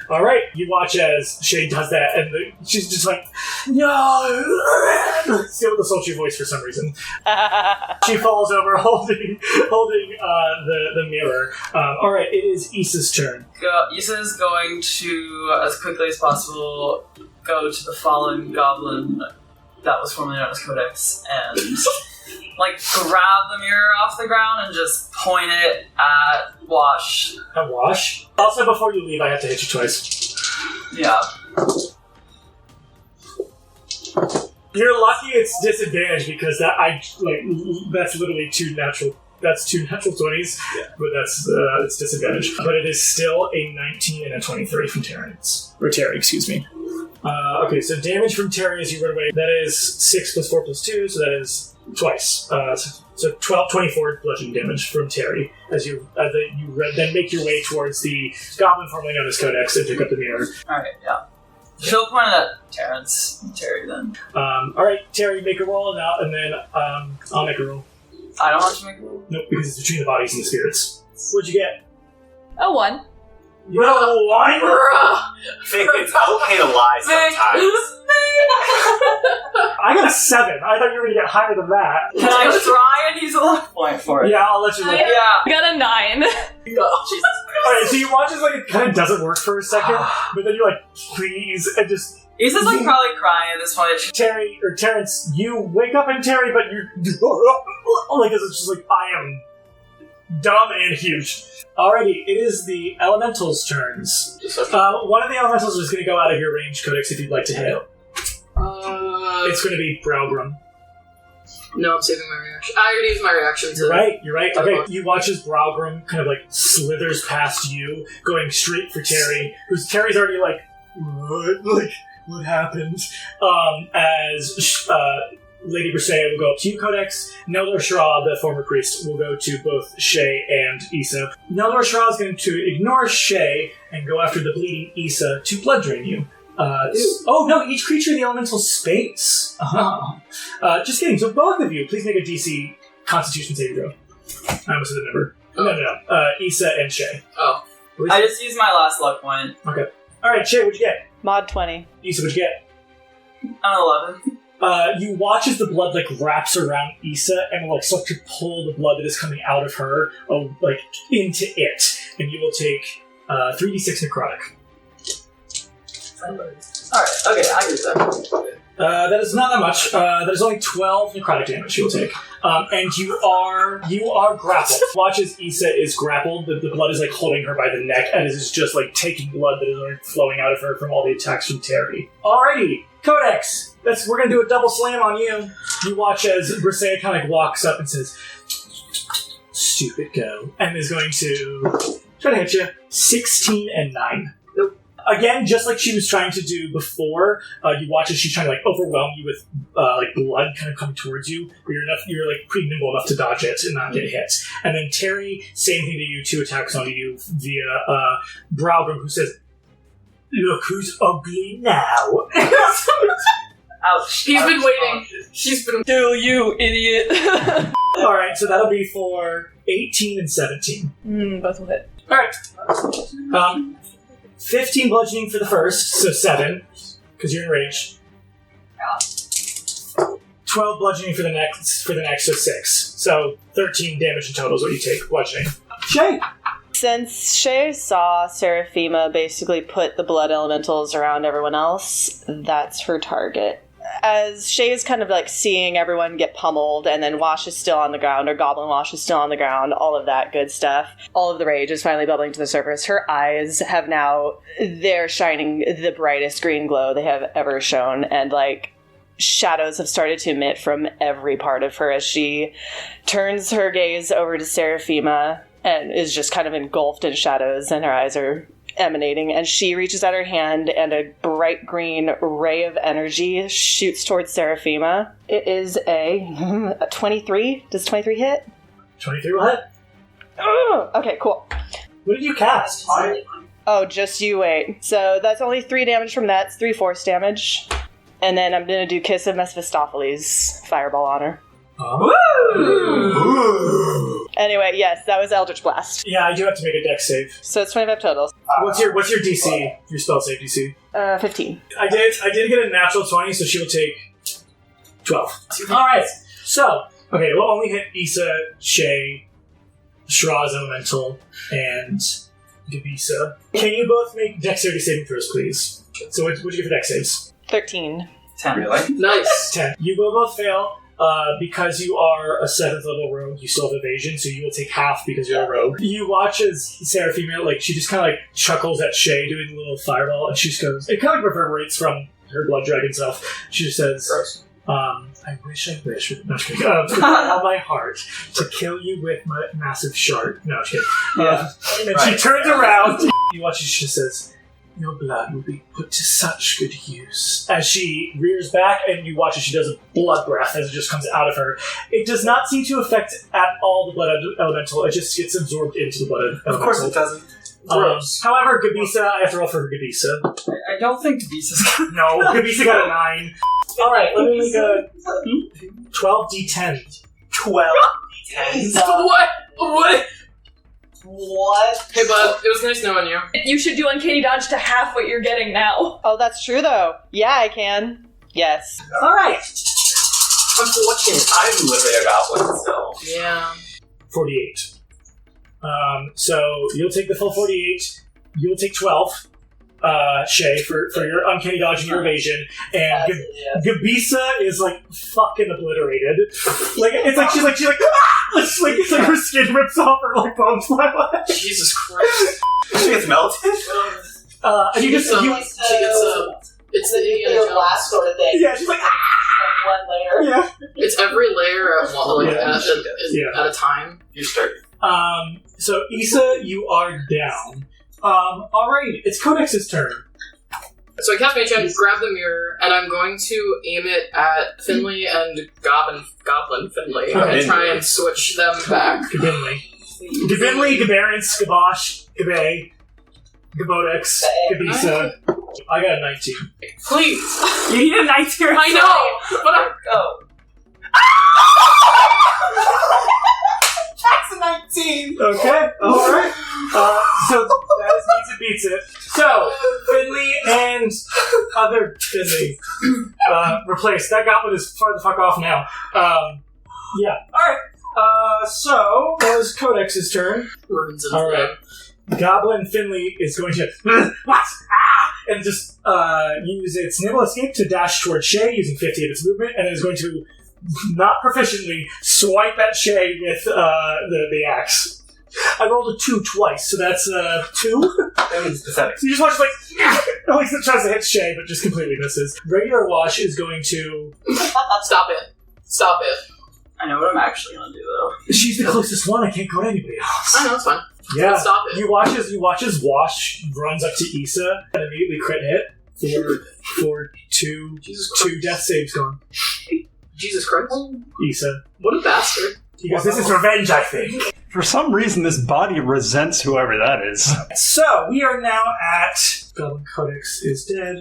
Speaker 4: Alright, you watch as Shay does that, and she's just like, no! Still with a sultry voice for some reason. She falls over holding the mirror. Alright, it is Issa's turn.
Speaker 8: Issa is going to, as quickly as possible, go to the fallen goblin that was formerly known as Codex and, like, grab the mirror off the ground and just point it at Wash.
Speaker 4: At Wash? Also, before you leave, I have to hit you twice.
Speaker 8: Yeah.
Speaker 4: You're lucky it's disadvantaged because that's literally two natural 20s, yeah. But it's disadvantaged. But it is still a 19 and a 23 from Terry, excuse me. Okay, so damage from Terry as you run away, that is 6 plus 4 plus 2, so that is twice. So 24 bludgeoning damage from Terry as you then make your way towards the goblin formerly known as Codex and pick up the mirror.
Speaker 8: Alright, yeah. She'll point it at Terry then.
Speaker 4: Alright, Terry, make a roll, and then I'll make a roll.
Speaker 8: I don't have to make a roll?
Speaker 4: Nope, because it's between the bodies and the spirits. What'd you get?
Speaker 1: A 1.
Speaker 4: You got a 1?
Speaker 2: Vic, it's okay to lie sometimes.
Speaker 4: I got a 7. I thought you were going to get higher than that.
Speaker 8: Can I try and use a luck point for it?
Speaker 4: Yeah, I'll let you look.
Speaker 8: Yeah.
Speaker 1: I got a 9.
Speaker 8: Oh, Jesus Christ.
Speaker 4: Alright, so you watch as like it kind of doesn't work for a second, but then you're like, please, and just...
Speaker 8: Issa's like probably crying at this point.
Speaker 4: Terry, or Terrence, you wake up in Terry, but you're... Like, it's just like, I am dumb and huge. Alrighty, it is the elementals' turns. One of the elementals is going to go out of your range, Codex, if you'd like to hit. It's going to be Browgrum.
Speaker 7: No, I'm saving my reaction. I already used my reaction to...
Speaker 4: You're right. Okay, you watch as Browgrum kind of like slithers past you, going straight for Terry, who's Terry's already like, what happened? As Lady Rousseau will go up to you, Codex. Neldor Shra, the former priest, will go to both Shay and Issa. Neldor Shra is going to ignore Shay and go after the bleeding Issa to blood drain you. Each creature in the elemental space. Just kidding. So both of you, please make a DC Constitution saving throw. I almost said the number. No. Issa and Shay.
Speaker 7: Oh.
Speaker 8: I just used my last luck point.
Speaker 4: Okay. Alright, Shay, what'd you get?
Speaker 3: Mod 20.
Speaker 4: Issa, what'd you get?
Speaker 8: An 11.
Speaker 4: You watch as the blood wraps around Issa and will start to pull the blood that is coming out of her into it, and you will take 3d6 necrotic.
Speaker 8: Alright, okay, I get that.
Speaker 4: That is not that much. That is only 12 necrotic damage you will take. And you are grappled. Watch as Issa is grappled. The blood is holding her by the neck, and it is just taking blood that is flowing out of her from all the attacks from Terry. Alrighty, Codex. We're gonna do a double slam on you. You watch as Briseia kind of walks up and says, stupid go, and is going to try to hit you. 16 and 9.
Speaker 7: Nope.
Speaker 4: Again, just like she was trying to do before, you watch as she's trying to like overwhelm you with like blood kind of coming towards you. But you're like pretty nimble enough to dodge it and not get hit. And then Terry, same thing to you. 2 attacks onto you via Browgrim, who says, "Look who's ugly now."
Speaker 8: Ouch.
Speaker 7: He's been waiting. He's been.
Speaker 1: Kill you, idiot.
Speaker 4: All right, so that'll be for 18 and 17.
Speaker 1: Both will hit.
Speaker 4: All right. 15 bludgeoning for the first, so 7, because you're enraged. 12 bludgeoning for the next, so 6. So 13 damage in total is what you take bludgeoning. Shay!
Speaker 3: Since Shay saw Serafima basically put the blood elementals around everyone else, that's her target. As Shay is kind of like seeing everyone get pummeled, and then Wash is still on the ground, or Goblin Wash is still on the ground, all of that good stuff. All of the rage is finally bubbling to the surface. Her eyes have now, they're shining the brightest green glow they have ever shown, and like shadows have started to emit from every part of her as she turns her gaze over to Serafima and is just kind of engulfed in shadows, and her eyes are emanating, and she reaches out her hand and a bright green ray of energy shoots towards Serafima. It is a 23. Does 23 hit?
Speaker 4: 23 will hit.
Speaker 3: Okay, cool.
Speaker 4: What did you cast?
Speaker 3: Oh, just you wait. So that's only 3 damage from that. It's 3 force damage. And then I'm going to do Kiss of Mephistopheles, Fireball on her.
Speaker 4: Ooh.
Speaker 3: Anyway, yes, that was Eldritch Blast.
Speaker 4: Yeah, I do have to make a dex save.
Speaker 3: So it's 25 total.
Speaker 4: What's your DC? Your spell save DC?
Speaker 3: 15.
Speaker 4: I did get a natural 20, so she will take 12. Alright, so, okay, we'll only hit Issa, Shay, Shraz Elemental, and Gabisa. Can you both make dexterity saving throws, please? So what'd you get for dex saves?
Speaker 3: 13.
Speaker 8: 10.
Speaker 2: Really?
Speaker 7: Nice.
Speaker 4: 10. You will both fail. Because you are a 7th level rogue, you still have evasion, so you will take half because you're a rogue. You watch as Serafima, like, she just kind of like chuckles at Shay doing a little fireball, and she just goes, it kind of like reverberates from her blood dragon self. She just says, I wish, with all my heart, to kill you with my massive shard. No, I'm just kidding. And she turns around, you watch as she just says, your blood will be put to such good use. As she rears back, and you watch as she does a blood breath as it just comes out of her. It does not seem to affect at all the blood elemental. It just gets absorbed into the blood elemental.
Speaker 2: Of course it doesn't.
Speaker 4: However, Gabisa, I have to roll for Gabisa.
Speaker 8: I don't think Gabisa's
Speaker 4: No, Gabisa got a 9. Alright, let me make a 12d10.
Speaker 2: 12d10.
Speaker 7: What? What?
Speaker 3: What?
Speaker 7: Hey, bud, it was nice knowing you.
Speaker 1: You should do Uncanny Dodge to half what you're getting now.
Speaker 3: Oh, that's true, though. Yeah, I can. Yes.
Speaker 4: Alright.
Speaker 2: Unfortunately, I'm literally a goblin, so...
Speaker 7: Yeah.
Speaker 4: 48. So you'll take the full 48. You'll take 12, Shay, for your uncanny dodge and your evasion. And Gabisa is like fucking obliterated. Like it's like she's like ah! It's like her skin rips off, her like bones fly away.
Speaker 7: Jesus Christ.
Speaker 2: She gets melted?
Speaker 4: And you just
Speaker 7: She gets it's the Indiana Jones.
Speaker 3: last sort of thing.
Speaker 4: yeah, she's like ah!
Speaker 3: One layer.
Speaker 4: Yeah.
Speaker 7: It's every layer at one, like,
Speaker 4: Yeah.
Speaker 7: at a time.
Speaker 2: You start.
Speaker 4: So Issa, you are down. Alright, it's Codex's turn.
Speaker 7: So I cast Mage Hand, grab the mirror, and I'm going to aim it at Finley and Goblin Finley, and try and switch them back.
Speaker 4: Gabinley, Gabarins, Gabosh, Gabay, Gabodex, Gabisa. I got a 19.
Speaker 7: Please!
Speaker 8: You need a 19.
Speaker 7: I know! But I'm...
Speaker 8: Oh.
Speaker 2: That's a 19!
Speaker 4: Okay, alright. So that means it beats it. So, Finley and other Finley replaced. That goblin is far the fuck off now. Yeah. Alright. So, that was Codex's turn. Alright. Goblin Finley is going to what? And just use its nimble escape to dash towards Shay using 50 of its movement, and is going to not proficiently swipe at Shay with the axe. I rolled a 2 twice, so that's 2.
Speaker 2: That means pathetic.
Speaker 4: So you just watch at least it tries to hit Shay, but just completely misses. Regular Wash is going to
Speaker 7: Stop it. Stop it.
Speaker 8: I know what I'm actually gonna do though.
Speaker 4: She's the closest one. I can't go to anybody else.
Speaker 7: I know, it's fine.
Speaker 4: Yeah.
Speaker 7: Let's stop it.
Speaker 4: You watch as Wash runs up to Issa and immediately crit hit for two death saves gone.
Speaker 7: Jesus Christ.
Speaker 4: Issa.
Speaker 7: What a bastard.
Speaker 4: He goes, this is revenge, I think.
Speaker 9: For some reason, this body resents whoever that is.
Speaker 4: So, we are now at... Goblin Codex is dead.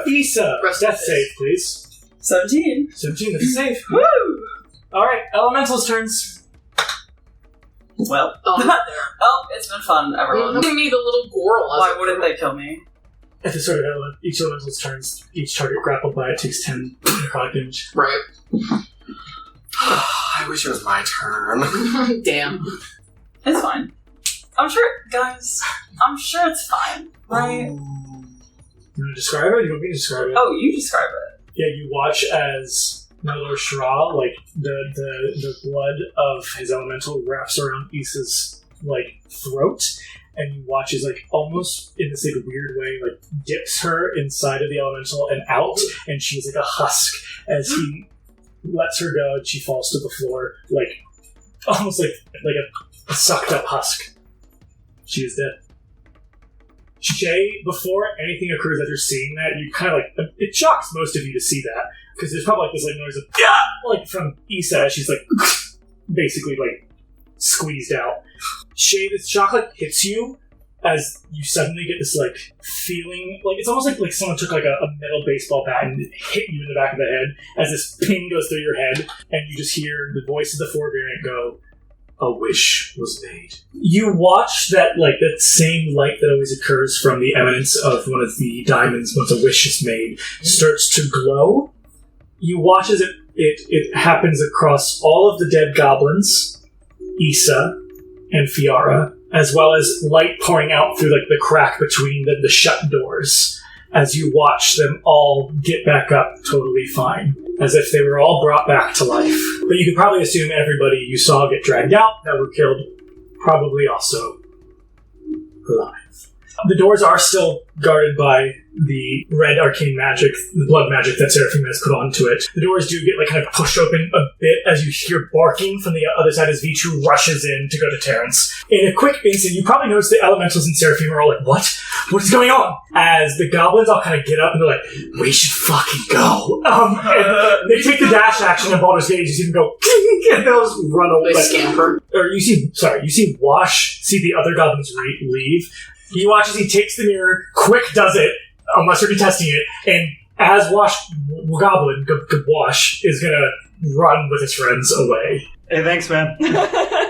Speaker 4: Issa, death save, please.
Speaker 8: 17.
Speaker 4: 17, that's a save.
Speaker 8: Woo!
Speaker 4: Alright, Elemental's turns.
Speaker 8: Well, it's been fun, everyone.
Speaker 7: Give me the little Goral.
Speaker 8: Why wouldn't they kill me?
Speaker 4: At the start of each elemental's turns, each target grappled by it takes 10 necrotic damage.
Speaker 7: Right.
Speaker 2: I wish it was my turn.
Speaker 7: Damn.
Speaker 8: It's fine. I'm sure, guys, it's fine, right?
Speaker 4: You want to describe it? You want me to describe it?
Speaker 8: Oh, you describe it.
Speaker 4: Yeah, you watch as Melor Shra, like, the blood of his elemental wraps around Issa's, like, throat, and you watch as, like, almost in this, like, weird way, like, dips her inside of the elemental and out, and she's like a husk as he lets her go, and she falls to the floor, like, almost like a sucked up husk. She is dead. Jay, before anything occurs after seeing that, you kind of like, it shocks most of you to see that, because there's probably like this like noise of, yeah! Like from Issa, she's like, basically like, squeezed out. Shay, this shock like hits you as you suddenly get this like feeling, like it's almost like someone took like a metal baseball bat and hit you in the back of the head as this ping goes through your head, and you just hear the voice of the forbearant go, "A wish was made." You watch that same light that always occurs from the eminence of one of the diamonds once a wish is made starts to glow. You watch as it happens across all of the dead goblins, Issa and Fiara, as well as light pouring out through like the crack between the shut doors as you watch them all get back up totally fine, as if they were all brought back to life. But you could probably assume everybody you saw get dragged out that were killed probably also alive. The doors are still guarded by the red arcane magic, the blood magic that Serafima has put onto it. The doors do get kind of pushed open a bit as you hear barking from the other side as Vichu rushes in to go to Terrence. In a quick instant, you probably notice the elementals and Serafima are all like, what? What is going on? As the goblins all kind of get up and they're like, we should fucking go. And they take the dash action in Baldur's Gate. You see them go, and they'll just run away.
Speaker 7: They scamper.
Speaker 4: Or you see Wash see the other goblins leave. You watch as he takes the mirror, quick does it, unless you're contesting it, and as Wash is gonna run with his friends away.
Speaker 9: Hey, thanks, man.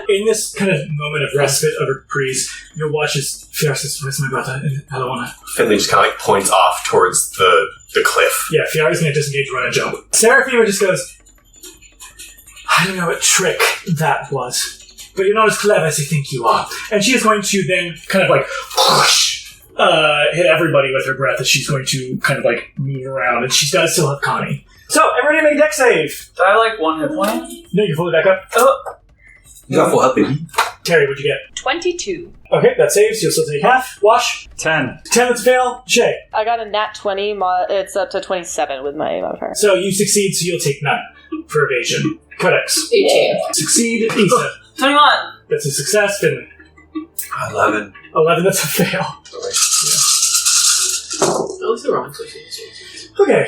Speaker 4: In this kind of moment of respite, of reprise, you'll watch as Fiara says, "Where's my brother?" And I don't want to.
Speaker 2: Finley just kind of points off towards the cliff.
Speaker 4: Yeah, Fiara's gonna disengage, run, and jump. Serafima just goes, I don't know what trick that was, but you're not as clever as you think you are. And she is going to then kind of like whoosh, hit everybody with her breath as she's going to kind of like move around, and she does still have Connie. So, everybody make a deck save!
Speaker 8: Did I like one hit point?
Speaker 4: No, you're fully back up.
Speaker 2: You got full health, baby.
Speaker 4: Terry, what'd you get?
Speaker 1: 22.
Speaker 4: Okay, that saves. You'll still take half. Wash.
Speaker 9: 10.
Speaker 4: 10, that's a fail. Shay.
Speaker 3: I got a nat 20. It's up to 27 with my modifier.
Speaker 4: So you succeed, so you'll take 9 for evasion. Codex.
Speaker 7: 18.
Speaker 4: Succeed. Issa.
Speaker 8: 21!
Speaker 4: That's a success. Finley.
Speaker 2: 11.
Speaker 4: 11, that's a fail.
Speaker 7: At least they're wrong.
Speaker 4: Okay.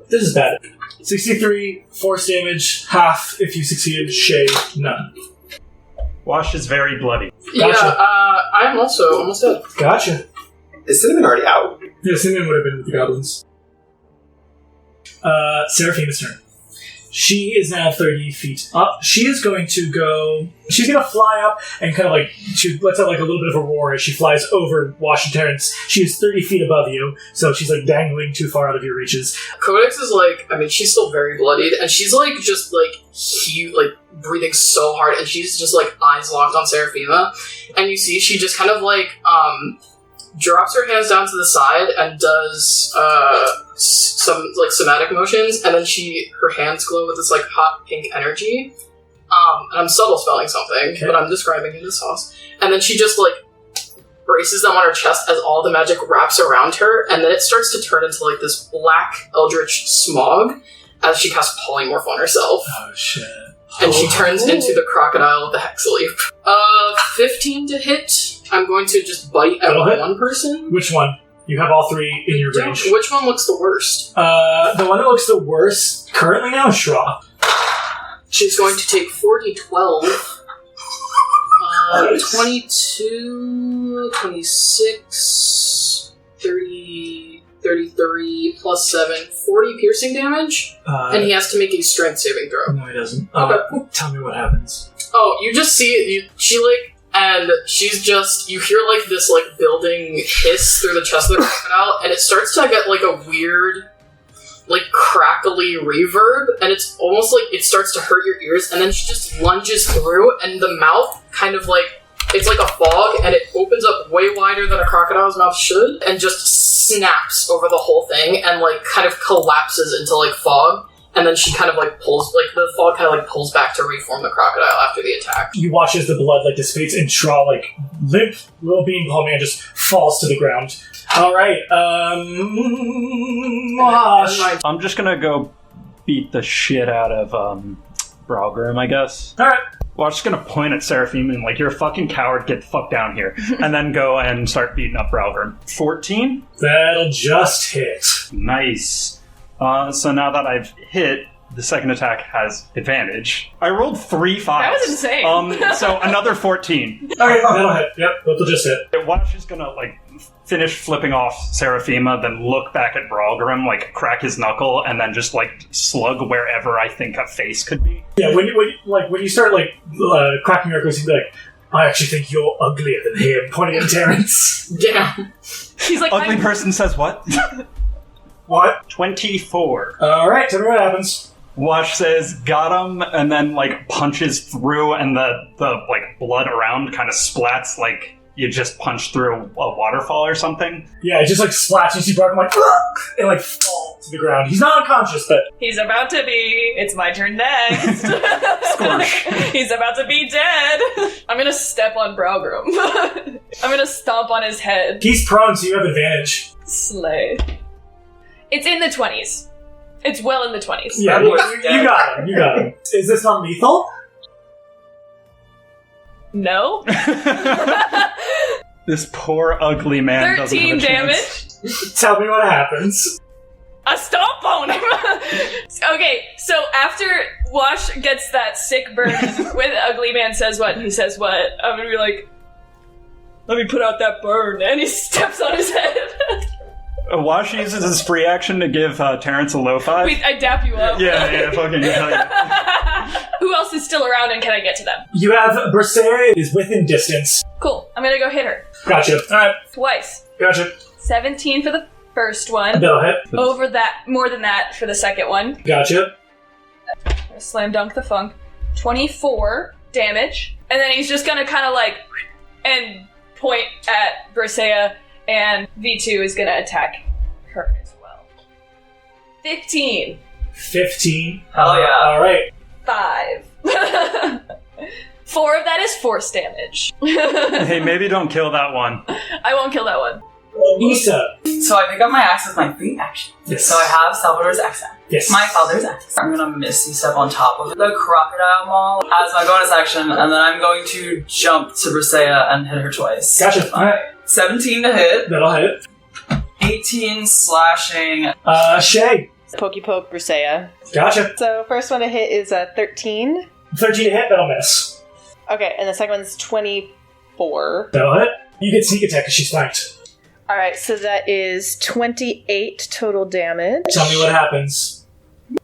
Speaker 4: This is bad. 63, force damage, half if you succeeded. Shay, none.
Speaker 9: Wash is very bloody.
Speaker 4: Gotcha.
Speaker 7: Yeah, I'm also almost dead.
Speaker 4: Gotcha.
Speaker 2: Is Cinnamon already out?
Speaker 4: Yeah, Cinnamon would have been with the goblins. Seraphima's turn. She is now 30 feet up. She is going to go... She's going to fly up and kind of like... She lets out like a little bit of a roar as she flies over Washington Terrence. She is 30 feet above you, so she's like dangling too far out of your reaches.
Speaker 7: Codex is like, I mean, she's still very bloodied, and she's like just like breathing so hard, and she's just like eyes locked on Serafima, and you see she just kind of like drops her hands down to the side and does some like somatic motions, and then her hands glow with this like hot pink energy. And I'm subtle spelling something, but I'm describing it as sauce. And then she just like braces them on her chest as all the magic wraps around her, and then it starts to turn into like this black eldritch smog as she casts polymorph on herself.
Speaker 4: Oh, shit.
Speaker 7: And she turns into the crocodile with the hex leap. 15 to hit. I'm going to just bite at
Speaker 4: That'll hit.
Speaker 7: one person.
Speaker 4: Which one? You have all three in your range.
Speaker 7: Which one looks the worst?
Speaker 4: The one that looks the worst currently now is Shra.
Speaker 7: She's going to take 4d12. 22, 26, 30, 33, plus 7, 40 piercing damage. And he has to make a strength saving throw.
Speaker 4: No, he doesn't.
Speaker 7: Okay.
Speaker 4: Tell me what happens.
Speaker 7: Oh, you just see it. She and she's just, you hear like this like building hiss through the chest of the crocodile, and it starts to get like a weird, like crackly reverb, and it's almost like it starts to hurt your ears, and then she just lunges through, and the mouth kind of like, it's like a fog, and it opens up way wider than a crocodile's mouth should, and just snaps over the whole thing, and like kind of collapses into like fog. And then she kind of like pulls, like the fog kind of like pulls back to reform the crocodile after the attack.
Speaker 4: You watch as the blood like dissipates, and Shra, like limp little beanpole man, just falls to the ground. All right, Mosh.
Speaker 9: I'm just gonna go beat the shit out of Bralgrim, I guess.
Speaker 4: All right.
Speaker 9: Well, I'm just gonna point at Serafima and like, you're a fucking coward, get the fuck down here. And then go and start beating up Bralgrim. 14?
Speaker 4: That'll just hit.
Speaker 9: Nice. So now that I've hit, the second attack has advantage. I rolled 3 5s.
Speaker 1: That was insane.
Speaker 9: So another 14.
Speaker 4: Okay, that'll hit. Yep, that'll just hit.
Speaker 9: Wash is gonna like finish flipping off Serafima, then look back at Bralgrim, like crack his knuckle, and then just like slug wherever I think a face could be.
Speaker 4: Yeah, when you start like cracking your knuckles, you'd be like, I actually think you're uglier than him, pointing at Terrence.
Speaker 7: Damn.
Speaker 1: He's like,
Speaker 9: Ugly person says what?
Speaker 4: What?
Speaker 9: 24.
Speaker 4: All right, tell me what happens.
Speaker 9: Wash says, got him, and then like punches through, and the like blood around kind of splats like you just punched through a waterfall or something.
Speaker 4: Yeah, it just like splats. You see Brock like, and like fall to the ground. He's not unconscious, but
Speaker 1: he's about to be. It's my turn next.
Speaker 9: Scorch.
Speaker 1: He's about to be dead. I'm gonna step on Bralgrim. I'm gonna stomp on his head.
Speaker 4: he's prone, so you have advantage.
Speaker 1: Slay. It's in the 20s. It's well in the 20s.
Speaker 4: Yeah, you got him. You got him. Is this not lethal?
Speaker 1: No.
Speaker 9: This poor ugly man.
Speaker 1: 13
Speaker 9: doesn't have a
Speaker 1: damage.
Speaker 9: chance.
Speaker 4: Tell me what happens.
Speaker 1: A stomp on him. Okay, so after Wash gets that sick burn with Ugly Man says what and he says what, I'm gonna be like, let me put out that burn, and he steps on his head.
Speaker 9: Wash uses his free action to give Terrence a low five.
Speaker 1: Wait, I dap you up.
Speaker 9: Yeah, fucking hell yeah.
Speaker 1: Who else is still around and can I get to them?
Speaker 4: You have Berserk is within distance.
Speaker 1: Cool, I'm gonna go hit her.
Speaker 4: Gotcha. All right.
Speaker 1: Twice.
Speaker 4: Gotcha.
Speaker 1: 17 for the first one.
Speaker 4: That'll hit.
Speaker 1: Over that, more than that for the second one.
Speaker 4: Gotcha.
Speaker 1: Slam dunk the funk. 24 damage. And then he's just gonna kind of like, and point at Berserk, and V2 is gonna attack her as well. 15.
Speaker 4: 15.
Speaker 8: Hell yeah.
Speaker 4: All right.
Speaker 1: 5. 4 of that is force damage.
Speaker 9: Hey, maybe don't kill that one.
Speaker 1: I won't kill that one.
Speaker 4: Issa.
Speaker 8: So I pick up my axe with my free action.
Speaker 4: Yes.
Speaker 8: So I have Salvador's axe.
Speaker 4: Yes.
Speaker 8: My father's axe. I'm gonna Misty Step on top of the crocodile maul as my bonus action, and then I'm going to jump to Brisea and hit her twice.
Speaker 4: Gotcha. All right.
Speaker 8: 17 to hit.
Speaker 4: That'll hit.
Speaker 8: 18 slashing.
Speaker 4: Shay.
Speaker 3: Pokey poke Brisea.
Speaker 4: Gotcha.
Speaker 3: So first one to hit is 13.
Speaker 4: 13 to hit. That'll miss.
Speaker 3: Okay, and the second one's 24.
Speaker 4: That'll hit. You get sneak attack because she's flanked.
Speaker 3: Alright, so that is 28 total damage.
Speaker 4: Tell me what happens.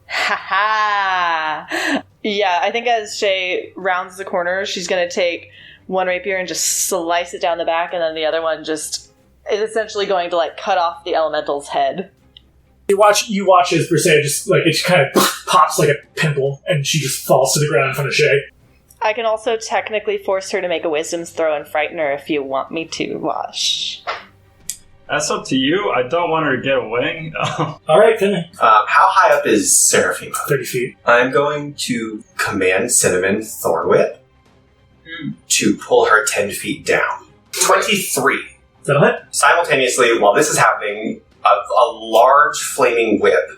Speaker 3: Ha-ha! Yeah, I think as Shay rounds the corner, she's going to take one rapier and just slice it down the back, and then the other one just is essentially going to like cut off the elemental's head.
Speaker 4: You watch as Berserk just like it kind of pops like a pimple, and she just falls to the ground in front of Shay.
Speaker 3: I can also technically force her to make a wisdom's throw and frighten her if you want me to, Wash.
Speaker 9: That's up to you. I don't want her to get away.
Speaker 4: All right, Finley.
Speaker 2: How high up is Serafima?
Speaker 4: 30 feet.
Speaker 2: I'm going to command Cinnamon Thornwhip to pull her 10 feet down. 23.
Speaker 4: That'll hit.
Speaker 2: Simultaneously, while this is happening, a large flaming whip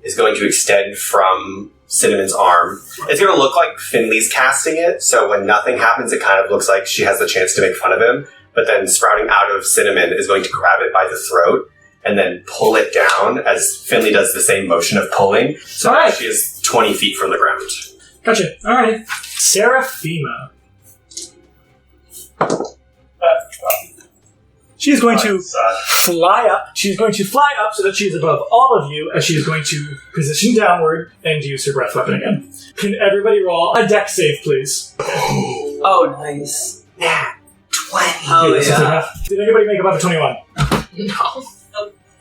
Speaker 2: is going to extend from Cinnamon's arm. It's going to look like Finley's casting it, so when nothing happens, it kind of looks like she has the chance to make fun of him. But then sprouting out of Cinnamon is going to grab it by the throat and then pull it down as Finley does the same motion of pulling. So now she is 20 feet from the ground.
Speaker 4: Gotcha. All right. Serafima. She's going to fly up. She's going to fly up so that she is above all of you as she is going to position downward and use her breath weapon again. Can everybody roll a dex save, please?
Speaker 8: Oh, nice.
Speaker 2: Yeah. 20.
Speaker 8: Oh,
Speaker 4: Okay,
Speaker 8: yeah.
Speaker 4: Did anybody make above a 21?
Speaker 7: No.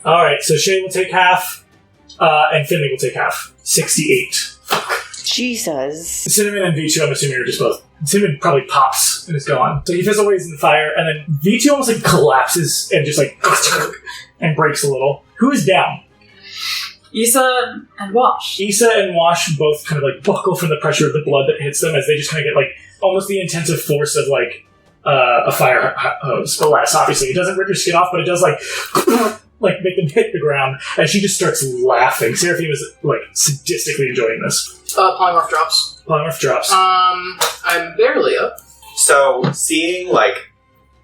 Speaker 4: All right, so Shay will take half, and Finley will take half. 68.
Speaker 3: Jesus.
Speaker 4: Cinnamon and V2, I'm assuming, are just both. Cinnamon probably pops and is gone. So he fizzles away in the fire, and then V2 almost like collapses and just like and breaks a little. Who is down?
Speaker 8: Issa and Wash.
Speaker 4: Issa and Wash both kind of like buckle from the pressure of the blood that hits them as they just kind of get like almost the intensive force of like a fire hose. But less, obviously. It doesn't rip your skin off, but it does like like make them hit the ground. And she just starts laughing. Seraphim is like sadistically enjoying this.
Speaker 7: Polymorph drops.
Speaker 4: Polymorph drops.
Speaker 7: I'm barely up.
Speaker 2: So seeing like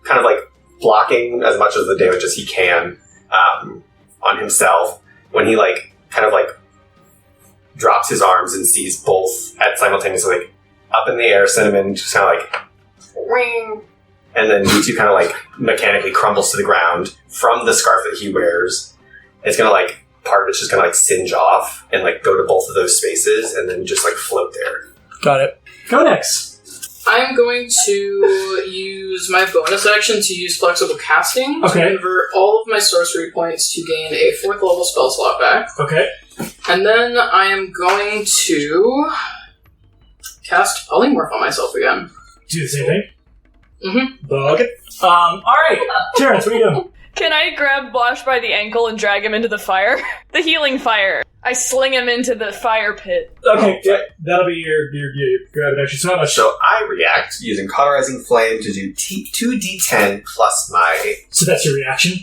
Speaker 2: kind of like blocking as much of the damage as he can on himself, when he like kind of like drops his arms and sees both at simultaneously like up in the air, Cinnamon just kind of like ring, and then V2 kind of like mechanically crumbles to the ground from the scarf that he wears. It's gonna like part of it's just gonna like singe off and like go to both of those spaces and then just like float there.
Speaker 4: Got it. Go next.
Speaker 7: I'm going to use my bonus action to use flexible casting
Speaker 4: Okay.
Speaker 7: to convert all of my sorcery points to gain a 4th level spell slot back.
Speaker 4: Okay.
Speaker 7: And then I am going to cast Polymorph on myself again.
Speaker 4: Do the same thing.
Speaker 7: Mm-hmm.
Speaker 4: Okay. Alright. Terrence, what are you doing?
Speaker 1: Can I grab Bosch by the ankle and drag him into the fire? The healing fire. I sling him into the fire pit.
Speaker 4: Okay, yeah, that'll be your grab it action. So how much?
Speaker 2: So I react using Cauterizing Flame to do 2d10 plus my...
Speaker 4: So that's your reaction?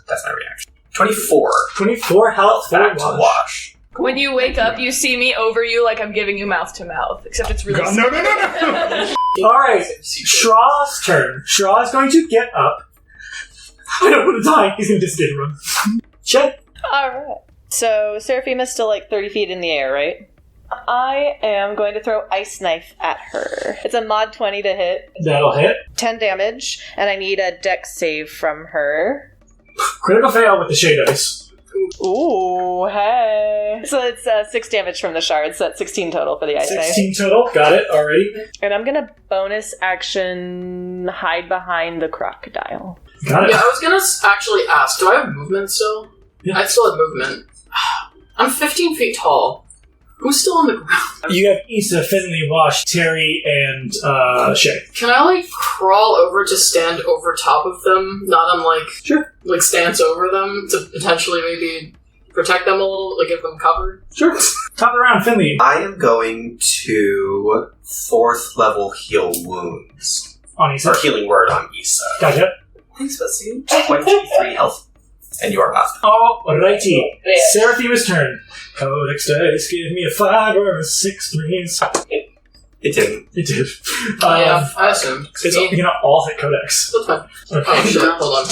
Speaker 2: That's my reaction. 24.
Speaker 4: 24 health.
Speaker 2: Back to Wash.
Speaker 1: When you wake up, you see me over you like I'm giving you mouth to mouth. Except it's really
Speaker 9: No.
Speaker 4: Alright, Shraw's turn. Shraw is going to get up. I don't want to die. He's going to disengage and run. Check.
Speaker 3: Alright. So, Seraphima's still like 30 feet in the air, right? I am going to throw Ice Knife at her. It's a mod 20 to hit.
Speaker 4: That'll hit.
Speaker 3: 10 damage, and I need a dex save from her.
Speaker 4: Critical fail with the shade dice.
Speaker 3: Ooh, hey. So it's 6 damage from the shards, so that's 16 total for the Ice Knife.
Speaker 4: 16 total. Got it already.
Speaker 3: And I'm gonna bonus action hide behind the crocodile.
Speaker 4: Got it.
Speaker 7: Yeah, I was gonna actually ask, do I have movement still?
Speaker 4: Yeah.
Speaker 7: I still have movement. I'm 15 feet tall. Who's still on the ground?
Speaker 4: You have Issa, Finley, Wash, Terry, and Shay.
Speaker 7: Can I, like, crawl over to stand over top of them? Not on, like...
Speaker 4: Sure.
Speaker 7: Like, stance over them to potentially maybe protect them a little, like, give them cover?
Speaker 4: Sure. Top around, Finley.
Speaker 2: I am going to 4th level heal wounds.
Speaker 4: On Issa.
Speaker 2: Or healing word on Issa.
Speaker 4: Gotcha.
Speaker 8: Thanks, Bessie.
Speaker 2: 23 health. And you are up.
Speaker 4: Alrighty. Seraphima's turn. Codex dice, give me a 5 or a 6, please.
Speaker 2: It didn't.
Speaker 4: It did.
Speaker 7: Yeah, I assume.
Speaker 4: It's you're gonna all hit Codex.
Speaker 7: That's fine.
Speaker 4: Okay.
Speaker 7: Oh, sure. Hold on.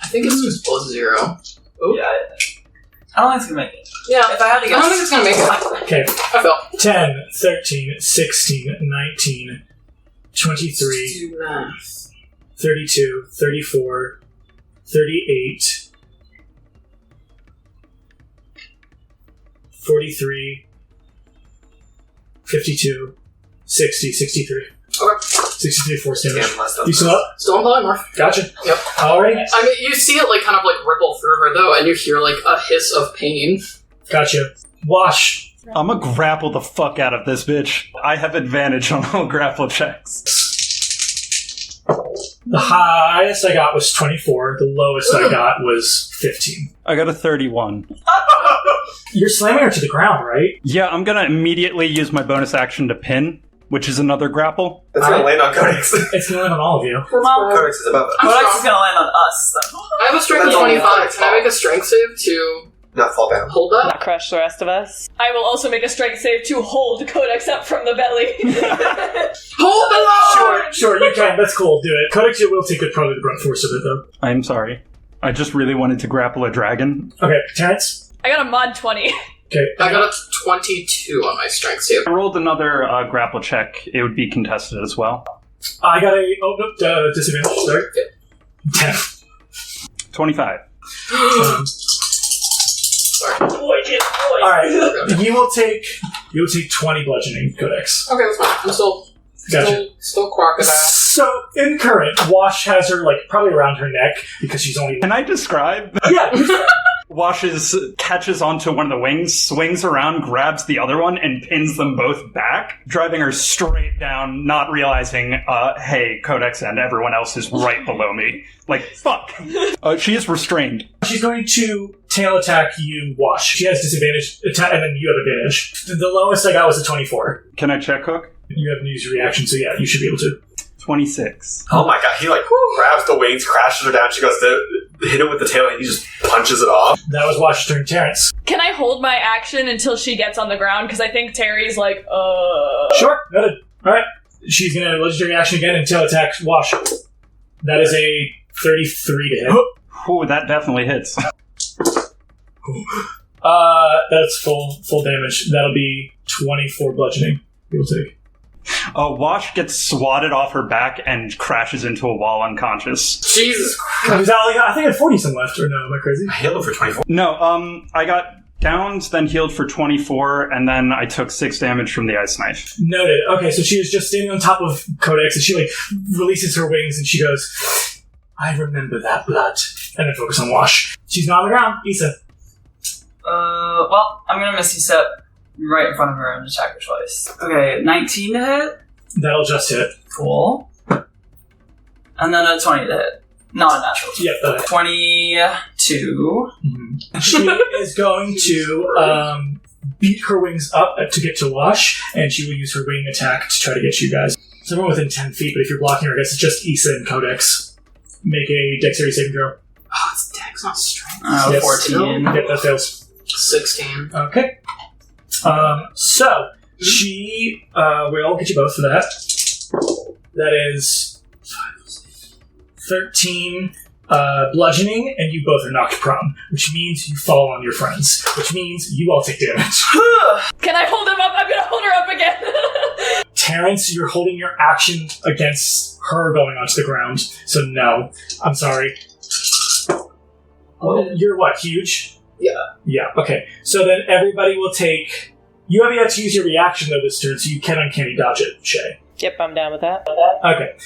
Speaker 7: I think it's just plus 0. Oh.
Speaker 8: Yeah, I don't think it's gonna make it.
Speaker 7: Yeah.
Speaker 8: If I had to
Speaker 7: I
Speaker 8: guess,
Speaker 7: don't think it's gonna make it.
Speaker 4: Okay.
Speaker 7: I fell.
Speaker 4: 10, 13, 16, 19, 23,
Speaker 7: Do math.
Speaker 4: 32, 34, 38, 43, 52, 60, 63.
Speaker 7: Okay.
Speaker 4: 63 force damage.
Speaker 2: Damn, less than
Speaker 4: You still up?
Speaker 7: Still on polymorph.
Speaker 4: Gotcha.
Speaker 7: Yep.
Speaker 4: Alright.
Speaker 7: I mean, you see it, like, kind of, like, ripple through her, though, and you hear, like, a hiss of pain.
Speaker 4: Gotcha. Wash.
Speaker 9: I'm gonna grapple the fuck out of this bitch. I have advantage on all grapple checks.
Speaker 4: The highest I got was 24. The lowest I got was 15.
Speaker 9: I got a 31.
Speaker 4: You're slamming her to the ground, right?
Speaker 9: Yeah, I'm gonna immediately use my bonus action to pin, which is another grapple.
Speaker 2: That's going to land on Codex.
Speaker 4: It's going to land on all of you.
Speaker 8: well,
Speaker 2: Codex is above it.
Speaker 7: I'm
Speaker 8: Codex
Speaker 7: strong.
Speaker 8: is gonna land on us, though.
Speaker 7: I have a strength of
Speaker 2: That's only
Speaker 7: 25.
Speaker 2: a
Speaker 7: Can I make a strength save to...
Speaker 2: Not fall down.
Speaker 7: Hold that.
Speaker 3: Not crush the rest of us.
Speaker 1: I will also make a strength save to hold Codex up from the belly.
Speaker 7: Hold the line!
Speaker 4: Sure, you can. That's cool. Do it. Codex, you will take probably the brunt force of it, though.
Speaker 9: I'm sorry. I just really wanted to grapple a dragon.
Speaker 4: Okay, Terrence?
Speaker 1: I got a mod 20.
Speaker 4: Okay.
Speaker 7: I got a 22 on my strength save.
Speaker 9: I rolled another grapple check. It would be contested as well.
Speaker 4: I got a... Oh, no, disadvantage. Sorry. 10.
Speaker 9: 25.
Speaker 4: Alright, you will take 20 bludgeoning, Codex.
Speaker 7: Okay, that's fine. I'm still crocodile.
Speaker 4: So, in current, Wash has her, probably around her neck, because she's only...
Speaker 9: Can I describe?
Speaker 4: Yeah!
Speaker 9: Catches onto one of the wings, swings around, grabs the other one, and pins them both back, driving her straight down, not realizing, hey, Codex and everyone else is right below me. Fuck. She is restrained.
Speaker 4: She's going to tail attack you, Wash. She has disadvantage, and then you have advantage. The lowest I got was a 24.
Speaker 9: Can I check hook?
Speaker 4: You haven't used your reaction, so yeah, you should be able to.
Speaker 9: 26.
Speaker 2: Oh my god, he grabs the wings, crashes her down, she goes to hit it with the tail, and he just punches it off.
Speaker 4: That was Wash's turn. Terrence.
Speaker 1: Can I hold my action until she gets on the ground? Because I think Terry's
Speaker 4: Sure, noted. Alright. She's going to legendary action again and tail attack Wash. That is a 33 to hit.
Speaker 9: Ooh, that definitely hits.
Speaker 4: That's full damage. That'll be 24 bludgeoning. You'll take.
Speaker 9: Wash gets swatted off her back and crashes into a wall unconscious.
Speaker 7: Jesus
Speaker 4: Christ. I think I had 40 some left, or no? Am I crazy?
Speaker 2: I healed him for 24.
Speaker 9: No, I got downed, then healed for 24, and then I took 6 damage from the ice knife.
Speaker 4: Noted. Okay, so she was just standing on top of Codex, and she releases her wings, and she goes, I remember that blood. And then focus on Wash. She's not on the ground. Issa.
Speaker 8: Well, I'm gonna Misty Step right in front of her and attack her twice. Okay, 19 to hit.
Speaker 4: That'll just hit.
Speaker 8: Cool. And then a 20 to hit. Not a natural.
Speaker 4: Yep.
Speaker 8: 22.
Speaker 4: Mm-hmm. She is going to beat her wings up to get to Wash, and she will use her wing attack to try to get you guys. So everyone within 10 feet, but if you're blocking her, I guess it's just Issa and Codex. Make a dexterity saving throw.
Speaker 7: Oh, it's dex, not strength.
Speaker 4: Yes.
Speaker 8: 14.
Speaker 4: Yep, that fails.
Speaker 7: 16.
Speaker 4: Okay. So, she will get you both for that. That is 13 bludgeoning, and you both are knocked prone, which means you fall on your friends, which means you all take damage.
Speaker 1: Can I hold him up? I'm gonna hold her up again.
Speaker 4: Terrence, you're holding your action against her going onto the ground, so no. I'm sorry. Oh, you're what, huge?
Speaker 7: Yeah.
Speaker 4: Yeah, okay. So then everybody will take... You have yet to use your reaction, though, this turn, so you can uncanny dodge it, Shay.
Speaker 3: Yep, I'm down with that.
Speaker 4: Okay.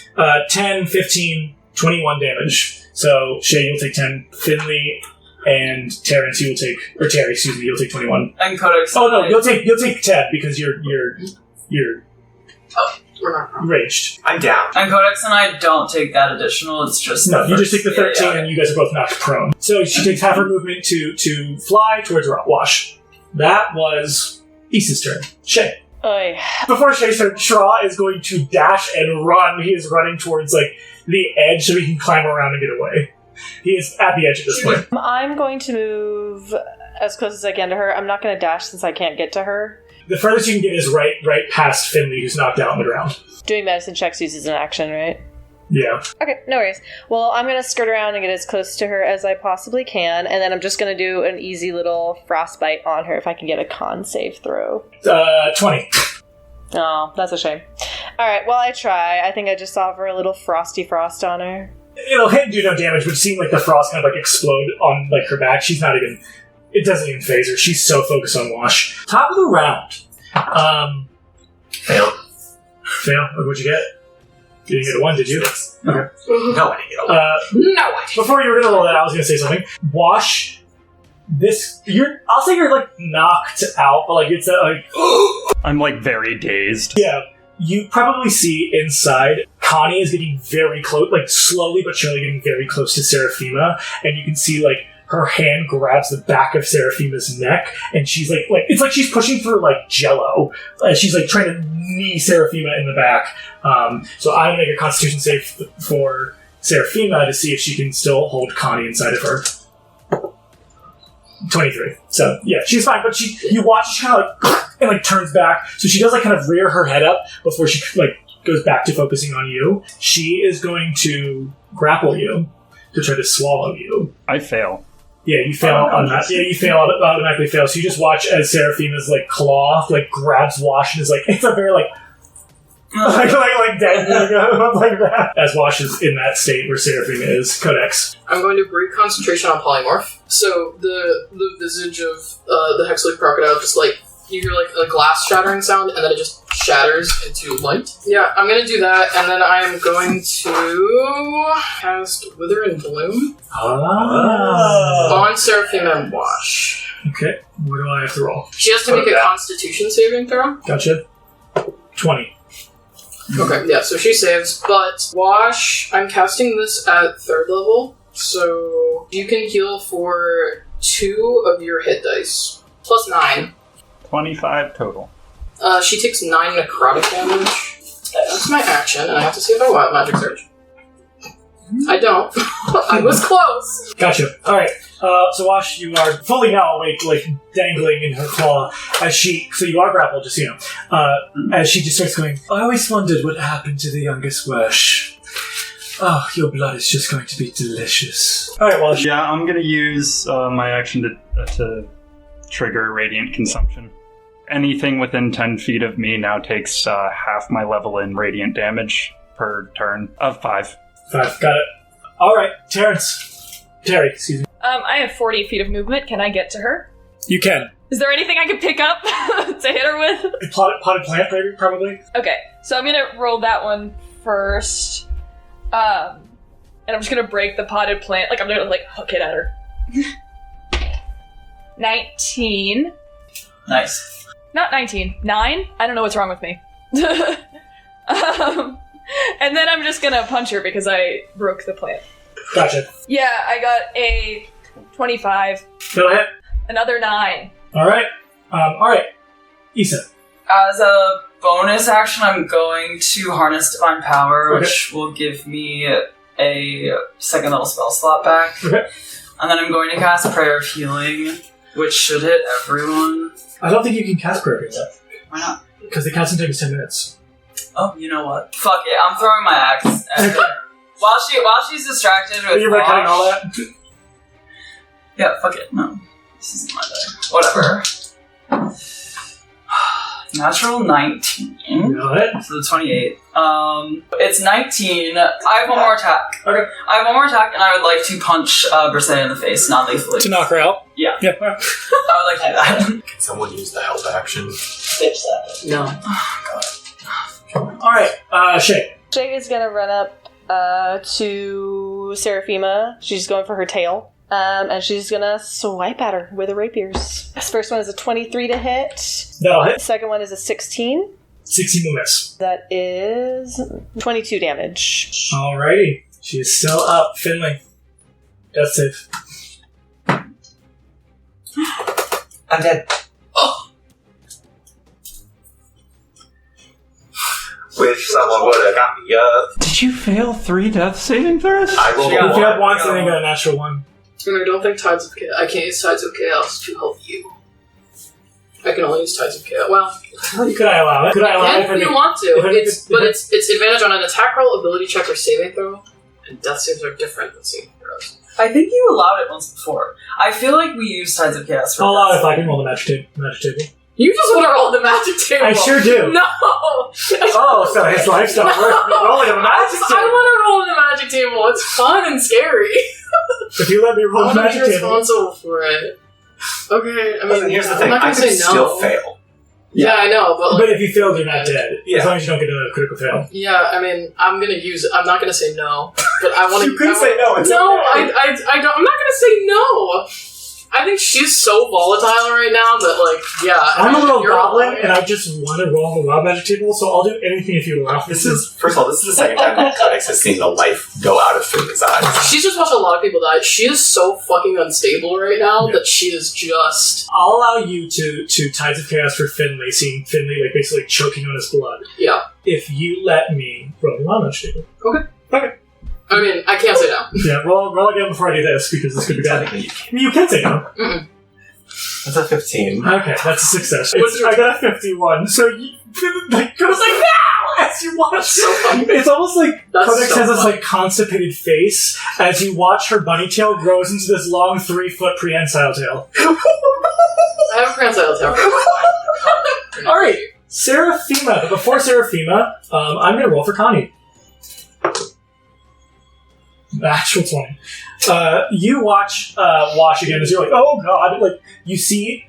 Speaker 4: 10, 15, 21 damage. So, Shay, you'll take 10. Finley and Terrence, you will take... Or Terry, excuse me, you'll take 21.
Speaker 8: And Codex.
Speaker 4: Oh, no, you'll take 10, because you're
Speaker 7: Oh, we're not.
Speaker 4: raged.
Speaker 2: I'm down.
Speaker 8: And Codex and I don't take that additional, it's just...
Speaker 4: No,
Speaker 8: the
Speaker 4: you just
Speaker 8: first-
Speaker 4: take the 13
Speaker 8: yeah,
Speaker 4: and you guys are both knocked prone. So she takes half her movement to fly towards Wash. That was Issa's turn. Shay.
Speaker 3: Oy.
Speaker 4: Before Shay's turn, Shra is going to dash and run. He is running towards the edge so he can climb around and get away. He is at the edge at this point.
Speaker 3: I'm going to move as close as I can to her. I'm not going to dash since I can't get to her.
Speaker 4: The furthest you can get is right past Finley, who's knocked out on the ground.
Speaker 3: Doing medicine checks uses an action, right?
Speaker 4: Yeah.
Speaker 3: Okay, no worries. Well, I'm going to skirt around and get as close to her as I possibly can, and then I'm just going to do an easy little frostbite on her if I can get a con save throw.
Speaker 4: 20.
Speaker 3: Oh, that's a shame. Alright, well, I try. I think I just offer a little frosty frost on her.
Speaker 4: It'll hit and do no damage, but seem like the frost kind of explode on her back. She's not even... It doesn't even phase her. She's so focused on Wash. Top of the round.
Speaker 2: Fail.
Speaker 4: Fail? What'd you get? You didn't get a 1, did you? Okay.
Speaker 2: No, I didn't get a 1.
Speaker 7: No, I didn't.
Speaker 4: Before you were gonna roll that, I was gonna say something. Wash, I'll say you're knocked out, but it's
Speaker 9: I'm very dazed.
Speaker 4: yeah. You probably see inside, Connie is getting very close, slowly but surely getting very close to Serafima, and you can see her hand grabs the back of Serafima's neck, and she's it's like she's pushing through jello. She's trying to knee Serafima in the back. So I'm gonna make a Constitution save for Serafima to see if she can still hold Connie inside of her. 23. So, yeah, she's fine, but you watch, she kind of like, and like turns back. So she does like kind of rear her head up before she like goes back to focusing on you. She is going to grapple you to try to swallow you.
Speaker 9: I fail.
Speaker 4: Yeah, you fail on that. Yeah, you fail, automatically fail. So you just watch as Seraphima's like claw like grabs Wash and is like, it's a very like dead like that. As Wash is in that state where Seraphima is. Codex.
Speaker 7: I'm going to break concentration on polymorph. So the visage of the hexaloid crocodile just like, you hear like a glass shattering sound and then it just shatters into light. Yeah, I'm gonna do that and then I'm going to cast Wither and Bloom on Seraphima and Wash.
Speaker 4: Okay, what do I have to roll?
Speaker 7: She has to make a Constitution saving throw.
Speaker 4: Gotcha. 20.
Speaker 7: Okay, yeah, so she saves, but Wash, I'm casting this at 3rd level, so you can heal for 2 of your hit dice, plus 9.
Speaker 9: 25 total.
Speaker 7: She takes 9 necrotic damage. That's my action, and I have to see if I want Magic Surge. I don't. I was close.
Speaker 4: Gotcha. Alright, so Wash, you are fully now awake, like dangling in her claw as so you are grappled, just so you know. As she just starts going, I always wondered what happened to the youngest Wash. Oh, your blood is just going to be delicious. Alright, Wash.
Speaker 9: Yeah, I'm gonna use my action to trigger Radiant Consumption. Anything within 10 feet of me now takes half my level in Radiant damage per turn of 5.
Speaker 4: 5, got it. Alright, Terry, excuse me.
Speaker 1: I have 40 feet of movement. Can I get to her?
Speaker 4: You can.
Speaker 1: Is there anything I can pick up to hit her with?
Speaker 4: A potted plant, maybe, probably?
Speaker 1: Okay, so I'm gonna roll that one first. And I'm just gonna break the potted plant. Like, I'm gonna, like, hook it at her. 19.
Speaker 8: Nice.
Speaker 1: Not 19. 9? I don't know what's wrong with me. And then I'm just gonna punch her because I broke the plant.
Speaker 4: Gotcha.
Speaker 1: Yeah, I got a 25.
Speaker 4: Go ahead.
Speaker 1: Another 9.
Speaker 4: Alright. Issa.
Speaker 8: As a bonus action, I'm going to harness Divine Power, which will give me a 2nd level spell slot back.
Speaker 4: Okay.
Speaker 8: And then I'm going to cast Prayer of Healing, which should hit everyone.
Speaker 4: I don't think you can cast Prayer of Healing.
Speaker 8: Why not?
Speaker 4: Because the casting takes 10 minutes.
Speaker 8: Oh, you know what? Fuck it, I'm throwing my axe at her. While she's distracted with
Speaker 4: You're cutting all that?
Speaker 8: Yeah, fuck it. No. This isn't my day. Whatever. Natural 19.
Speaker 4: Got it.
Speaker 8: So the 28. It's 19. I have one more attack.
Speaker 4: Okay.
Speaker 8: I have one more attack, and I would like to punch Briseida in the face, non-lethally.
Speaker 4: To knock her out?
Speaker 8: Yeah.
Speaker 4: Yep.
Speaker 8: I would like to do that.
Speaker 2: Can someone use the help action?
Speaker 10: Bitch that.
Speaker 7: No.
Speaker 4: Alright, Shay.
Speaker 3: Shay is gonna run up to Serafima. She's going for her tail. And she's gonna swipe at her with her rapiers. This first one is a 23 to hit.
Speaker 4: That'll hit.
Speaker 3: The second one is a 16.
Speaker 4: 16 will miss.
Speaker 3: That is 22 damage.
Speaker 4: Alrighty. She is still up. Finley. Death save.
Speaker 2: I'm dead. Wish someone would have got me up.
Speaker 5: Did you fail 3 death saving throws?
Speaker 2: I rolled
Speaker 8: She
Speaker 2: a
Speaker 8: got
Speaker 4: If you
Speaker 2: 1.
Speaker 4: had once, then you got a natural 1.
Speaker 7: And I don't think Tides of Chaos. I can't use Tides of Chaos to help you. I can only use Tides of Chaos. Well,
Speaker 4: Could I allow it? Could I allow it?
Speaker 7: if you want to. It's advantage on an attack roll, ability check, or saving throw. And death saves are different than saving throws.
Speaker 8: I think you allowed it once before. I feel like we used Tides of Chaos for
Speaker 4: I'll allow it
Speaker 8: this.
Speaker 4: if I can roll the magic table.
Speaker 7: You just want to roll the magic table.
Speaker 4: I sure do.
Speaker 7: No.
Speaker 4: Oh, so his lifestyle worth rolling a magic
Speaker 7: I
Speaker 4: table.
Speaker 7: want to roll the magic table. It's fun and scary.
Speaker 4: If you let me
Speaker 7: I
Speaker 4: roll the
Speaker 7: want to be
Speaker 4: magic table.
Speaker 7: responsible for it. Okay, I mean,
Speaker 2: Listen, here's the thing.
Speaker 7: I'm not
Speaker 2: I
Speaker 7: gonna
Speaker 2: could
Speaker 7: say no.
Speaker 2: still fail.
Speaker 7: Yeah, I know, but like,
Speaker 4: But if you failed, you're not dead.
Speaker 2: Yeah.
Speaker 4: As long as you don't get a critical fail.
Speaker 7: yeah, I mean, I'm not gonna say no, but I want to.
Speaker 2: You could say no. It's
Speaker 7: No,
Speaker 2: okay.
Speaker 7: I don't. I'm not gonna say no. I think she's so volatile right now that, like, yeah.
Speaker 4: I'm a little
Speaker 7: you're
Speaker 4: goblin,
Speaker 7: right.
Speaker 4: and I just want to roll the wild magic table, so I'll do anything if you allow.
Speaker 2: This is, first of all, this is the second time that Codex has seen the life go out of Finley's eyes.
Speaker 7: She's just watched a lot of people die. She is so fucking unstable right now that she is just.
Speaker 4: I'll allow you to Tides of Chaos for Finley, seeing Finley like basically choking on his blood.
Speaker 7: Yeah.
Speaker 4: If you let me roll the wild magic table.
Speaker 7: Okay. I mean, I can't say no.
Speaker 4: Yeah, roll again before I do this, because this could be bad.
Speaker 2: Technically, you can't.
Speaker 4: You can say no.
Speaker 7: Mm-mm.
Speaker 2: That's a 15.
Speaker 4: Okay, that's a success. I got a 51. So you like, goes like now as you watch.
Speaker 7: So funny.
Speaker 4: It's almost like
Speaker 7: That's
Speaker 4: Codex
Speaker 7: so
Speaker 4: has this
Speaker 7: funny.
Speaker 4: like constipated face as you watch her bunny tail grows into this long 3-foot prehensile tail.
Speaker 7: I have a prehensile tail.
Speaker 4: All right, Serafima. But before Serafima, I'm gonna roll for Connie. Actual 20. You watch again as you're like, oh god, like you see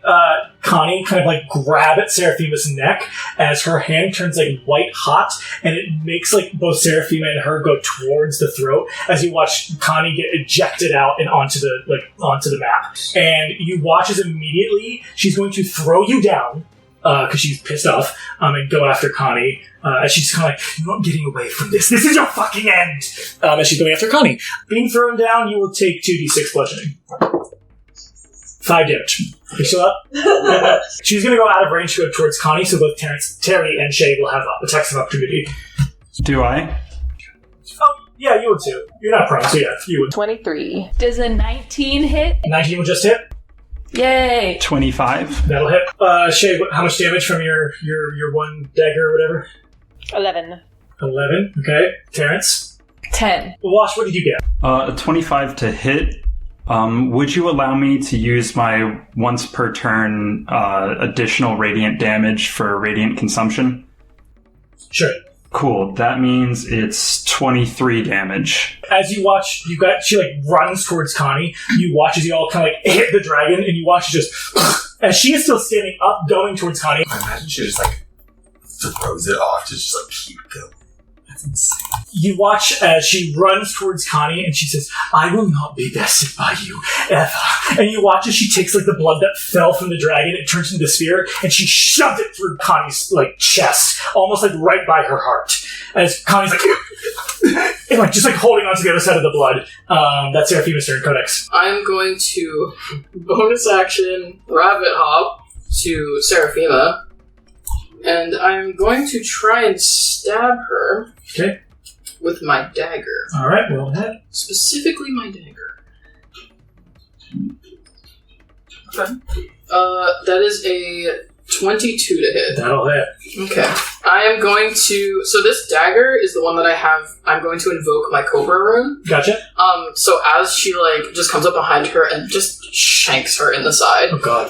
Speaker 4: Connie kind of like grab at Seraphima's neck as her hand turns like white hot, and it makes like both Seraphima and her go towards the throat as you watch Connie get ejected out and onto the map. And you watch as immediately she's going to throw you down because she's pissed off, and go after Connie. As she's kind of like, you're not getting away from this. This is your fucking end! As she's going after Connie. Being thrown down, you will take 2d6 bludgeoning. 5 damage. Are you still up? She's going to go out of range to go towards Connie, so both Terry and Shay will have attacks of opportunity.
Speaker 9: Do I?
Speaker 4: Oh, yeah, you would too. You're not prone, so yeah, you would.
Speaker 3: 23.
Speaker 1: Does a 19 hit?
Speaker 4: 19 will just hit.
Speaker 1: Yay!
Speaker 9: 25.
Speaker 4: That'll hit. Shay, how much damage from your one dagger or whatever?
Speaker 3: 11.
Speaker 4: 11. Okay. Terrence?
Speaker 1: 10.
Speaker 4: Wash, what did you get?
Speaker 9: A 25 to hit. Would you allow me to use my once per turn additional radiant damage for radiant consumption?
Speaker 4: Sure.
Speaker 9: Cool. That means it's 23 damage.
Speaker 4: As you watch, she like runs towards Connie. You watch as you all kind of like hit the dragon, and you watch just as she is still standing up, going towards Connie.
Speaker 2: I imagine she just like throws it off to just like keep going. That's insane.
Speaker 4: You watch as she runs towards Connie, and she says, "I will not be bested by you ever." And you watch as she takes like the blood that fell from the dragon, it turns into the sphere, and she shoves it through Connie's like chest, almost like right by her heart. As Connie's like, and like just like holding onto the other side of the blood. That's Seraphima's turn. Codex.
Speaker 7: I'm going to bonus action rabbit hop to Serafima, and I'm going to try and stab her
Speaker 4: Okay.
Speaker 7: with my dagger.
Speaker 4: All right. Roll ahead.
Speaker 7: Specifically my dagger.
Speaker 8: Okay.
Speaker 7: That is a 22 to hit.
Speaker 4: That'll hit.
Speaker 7: Okay. I am going to... So this dagger is the one that I have... I'm going to invoke my Cobra rune.
Speaker 4: Gotcha.
Speaker 7: So as she, like, just comes up behind her and just shanks her in the side,
Speaker 4: Oh god.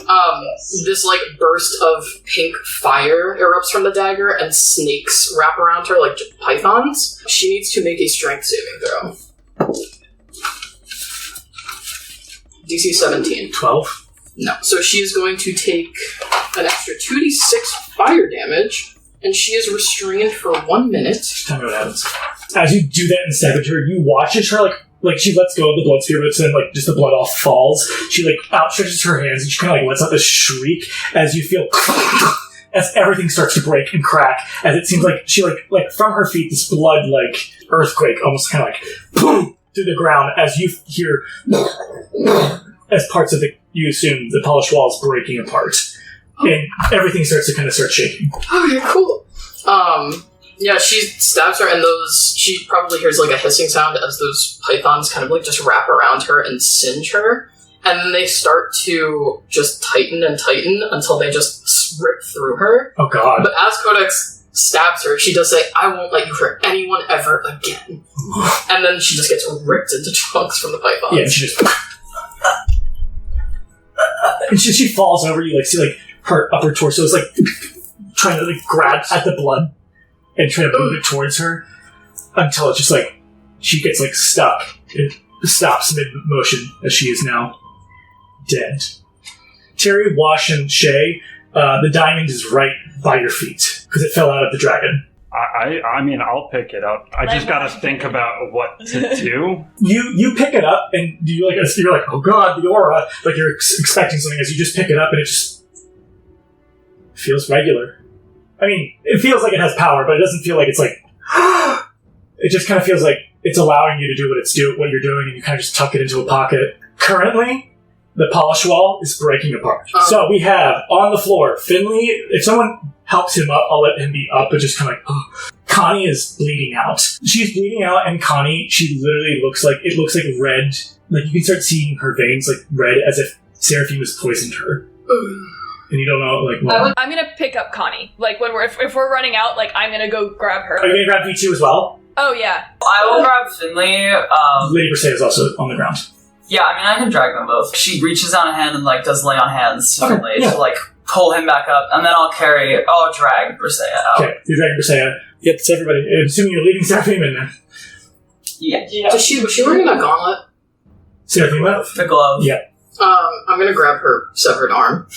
Speaker 7: this, like, burst of pink fire erupts from the dagger and snakes wrap around her like pythons. She needs to make a strength saving throw. DC 17.
Speaker 4: 12.
Speaker 7: No. So she is going to take an extra 2d6 fire damage, and she is restrained for 1 minute.
Speaker 4: Tell me what happens. As you do that and stab into her, you watch as her like she lets go of the blood sphere, but then like just the blood all falls. She like outstretches her hands and she kind of like lets out this shriek as you feel as everything starts to break and crack. As it seems like she like from her feet, this blood like earthquake almost kind of like boom through the ground as you hear as parts of you assume the polished walls breaking apart. And everything starts to kind of start shaking.
Speaker 7: Okay, cool. Yeah, she stabs her, and she probably hears like a hissing sound as those pythons kind of like just wrap around her and singe her, and then they start to just tighten and tighten until they just rip through her.
Speaker 4: Oh god.
Speaker 7: But as Codex stabs her, she does say, "I won't let you hurt anyone ever again." And then she just gets ripped into chunks from the pythons.
Speaker 4: Yeah, and she just and she falls over. You like see like her upper torso is like trying to like grab at the blood and try to move it towards her until it's just like she gets like stuck. It stops mid motion as she is now dead. Terry, Wash, and Shay, the diamond is right by your feet because it fell out of the dragon.
Speaker 9: I mean, I'll pick it up. I just gotta think about what to do.
Speaker 4: You pick it up and you're like, oh god, the aura, like you're expecting something as you just pick it up and it just feels regular. I mean, it feels like it has power, but it doesn't feel like it's like it just kind of feels like it's allowing you to do what you're doing, and you kind of just tuck it into a pocket. Currently, the polish wall is breaking apart. So we have on the floor Finley. If someone helps him up, I'll let him be up, but just kind of like, oh. Connie is bleeding out. She's bleeding out, and Connie, she literally looks like red. Like you can start seeing her veins like red, as if Seraphima's poisoned her. And you don't know, like, what.
Speaker 1: I'm gonna pick up Connie. Like, when if we're running out, like, I'm gonna go grab her.
Speaker 4: Are you gonna grab V2 as well?
Speaker 1: Oh, yeah.
Speaker 8: I will grab Finley.
Speaker 4: Lady Serafima is also on the ground.
Speaker 8: Yeah, I mean, I can drag them both. She reaches down a hand and, like, does lay on hands to Finley
Speaker 4: yeah.
Speaker 8: to, like, pull him back up, and then I'll drag Briseia out.
Speaker 4: Okay, you're dragging Briseia. Yep, it's everybody. Assuming you're leaving Serafima in there.
Speaker 8: Yeah.
Speaker 7: Was she wearing that gauntlet?
Speaker 4: Serafima?
Speaker 8: The glove.
Speaker 4: Yeah.
Speaker 7: I'm gonna grab her severed arm.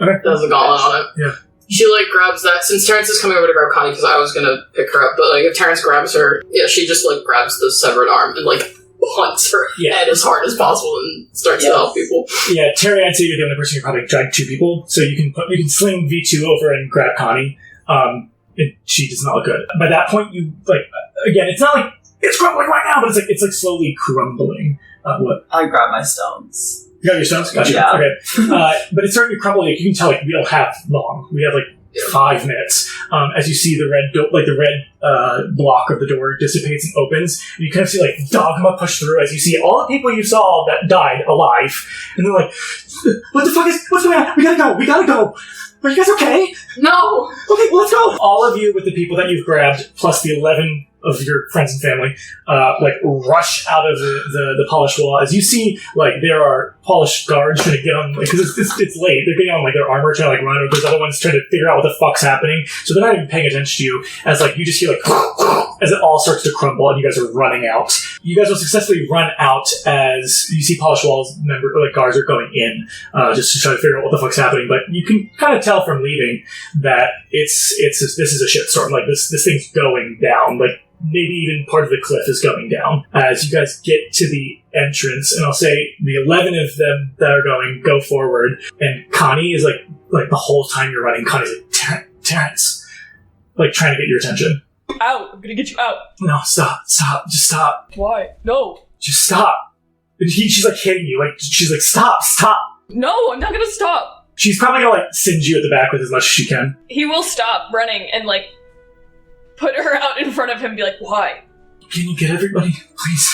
Speaker 4: Okay.
Speaker 7: That has a gauntlet on it.
Speaker 4: Yeah.
Speaker 7: She, like, grabs that. Since Terrence is coming over to grab Connie, because I was gonna pick her up, but, like, if Terrence grabs her, yeah, she just, like, grabs the severed arm and, like, hunts her head as hard as possible and starts to help people.
Speaker 4: Yeah, Terry, I'd say you're the only person who can probably drag 2 people, so you can sling V2 over and grab Connie. And she does not look good. By that point, you, like, again, it's not like it's crumbling right now, but it's like slowly crumbling. What?
Speaker 8: I grab my stones.
Speaker 4: You got your stones? Gotcha.
Speaker 8: Yeah.
Speaker 4: Okay. But it's starting to crumble. Like, you can tell, like, we don't have long. We have, like, 5 minutes. As you see the red block of the door dissipates and opens, and you kind of see, like, Dogma push through as you see all the people you saw that died alive. And they're like, what's going on? We gotta go. Are you guys okay?
Speaker 7: No!
Speaker 4: Okay, well, let's go. All of you with the people that you've grabbed, plus the 11 of your friends and family, like, rush out of the polished wall. As you see, like, there are polished guards trying to get on, like, because it's late. They're getting on, like, their armor, trying to, like, run over. There's other ones trying to figure out what the fuck's happening. So they're not even paying attention to you, as, like, you just hear, like, as it all starts to crumble, and you guys are running out. You guys will successfully run out as you see polished walls guards are going in, just to try to figure out what the fuck's happening. But you can kind of tell from leaving that this is a shitstorm. Like, this thing's going down. Like, maybe even part of the cliff is going down. As you guys get to the entrance, and I'll say the 11 of them that are going go forward, and Connie is like the whole time you're running, Connie's like, Terrence, like, trying to get your attention.
Speaker 1: Out! I'm gonna get you out!
Speaker 4: No, stop, just stop.
Speaker 1: Why? No!
Speaker 4: Just stop. And she's like hitting you, like, she's like, stop.
Speaker 1: No, I'm not gonna stop!
Speaker 4: She's probably gonna, like, singe you at the back with as much as she can.
Speaker 1: He will stop running and, like, put her out in front of him and be like, why?
Speaker 4: Can you get everybody, please?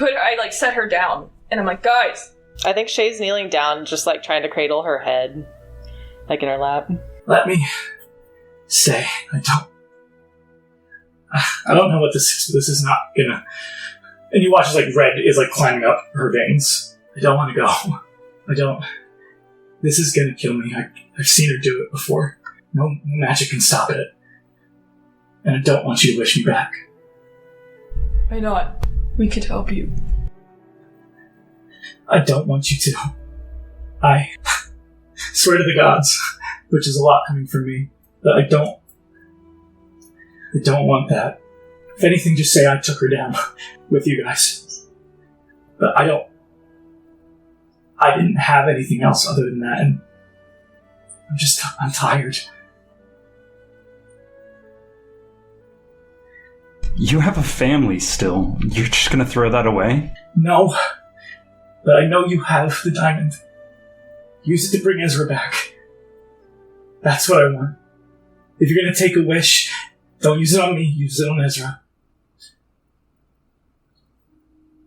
Speaker 1: I like, set her down, and I'm like, guys.
Speaker 3: I think Shay's kneeling down, just, like, trying to cradle her head, like, in her lap.
Speaker 4: Let me stay. I don't know what this is, but this is not gonna... And you watch as, like, red is, like, climbing up her veins. I don't want to go. This is gonna kill me. I've seen her do it before. No magic can stop it. And I don't want you to wish me back.
Speaker 1: Why not? We could help you.
Speaker 4: I don't want you to. I swear to the gods, which is a lot coming from me, that I don't want that. If anything, just say I took her down with you guys. But I didn't have anything else other than that, and I'm tired.
Speaker 9: You have a family still. You're just gonna throw that away?
Speaker 4: No. But I know you have the diamond. Use it to bring Ezra back. That's what I want. If you're gonna take a wish, don't use it on me, use it on Ezra.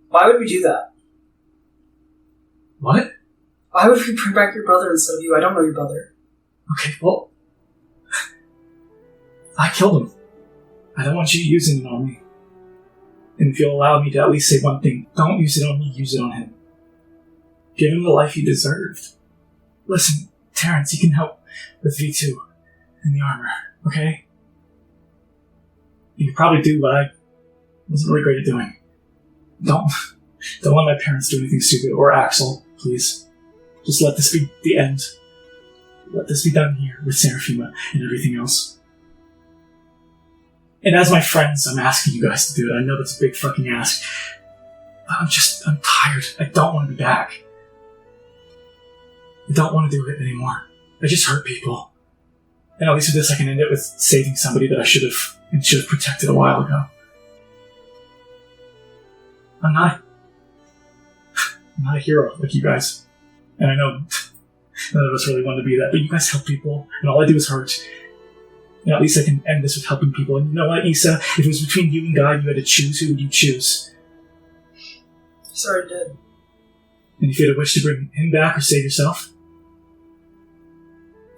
Speaker 8: Why would we do that?
Speaker 4: What?
Speaker 8: Why would we bring back your brother instead of you? I don't know your brother.
Speaker 4: Okay, well... I killed him. I don't want you using it on me. And if you'll allow me to at least say one thing, don't use it on me, use it on him. Give him the life he deserved. Listen, Terrence, you can help with V2 and the armor, okay? You can probably do what I wasn't really great at doing. Don't let my parents do anything stupid, or Axel, please. Just let this be the end. Let this be done here with Serafima and everything else. And as my friends, I'm asking you guys to do it. I know that's a big fucking ask. But I'm tired. I don't want to be back. I don't want to do it anymore. I just hurt people. And at least with this I can end it with saving somebody that I should have protected a while ago. I'm not a hero like you guys. And I know none of us really want to be that, but you guys help people, and all I do is hurt. And at least I can end this with helping people. And you know what, Issa? If it was between you and God, you had to choose, who would you choose?
Speaker 8: He's already dead.
Speaker 4: And if you had a wish to bring him back or save yourself,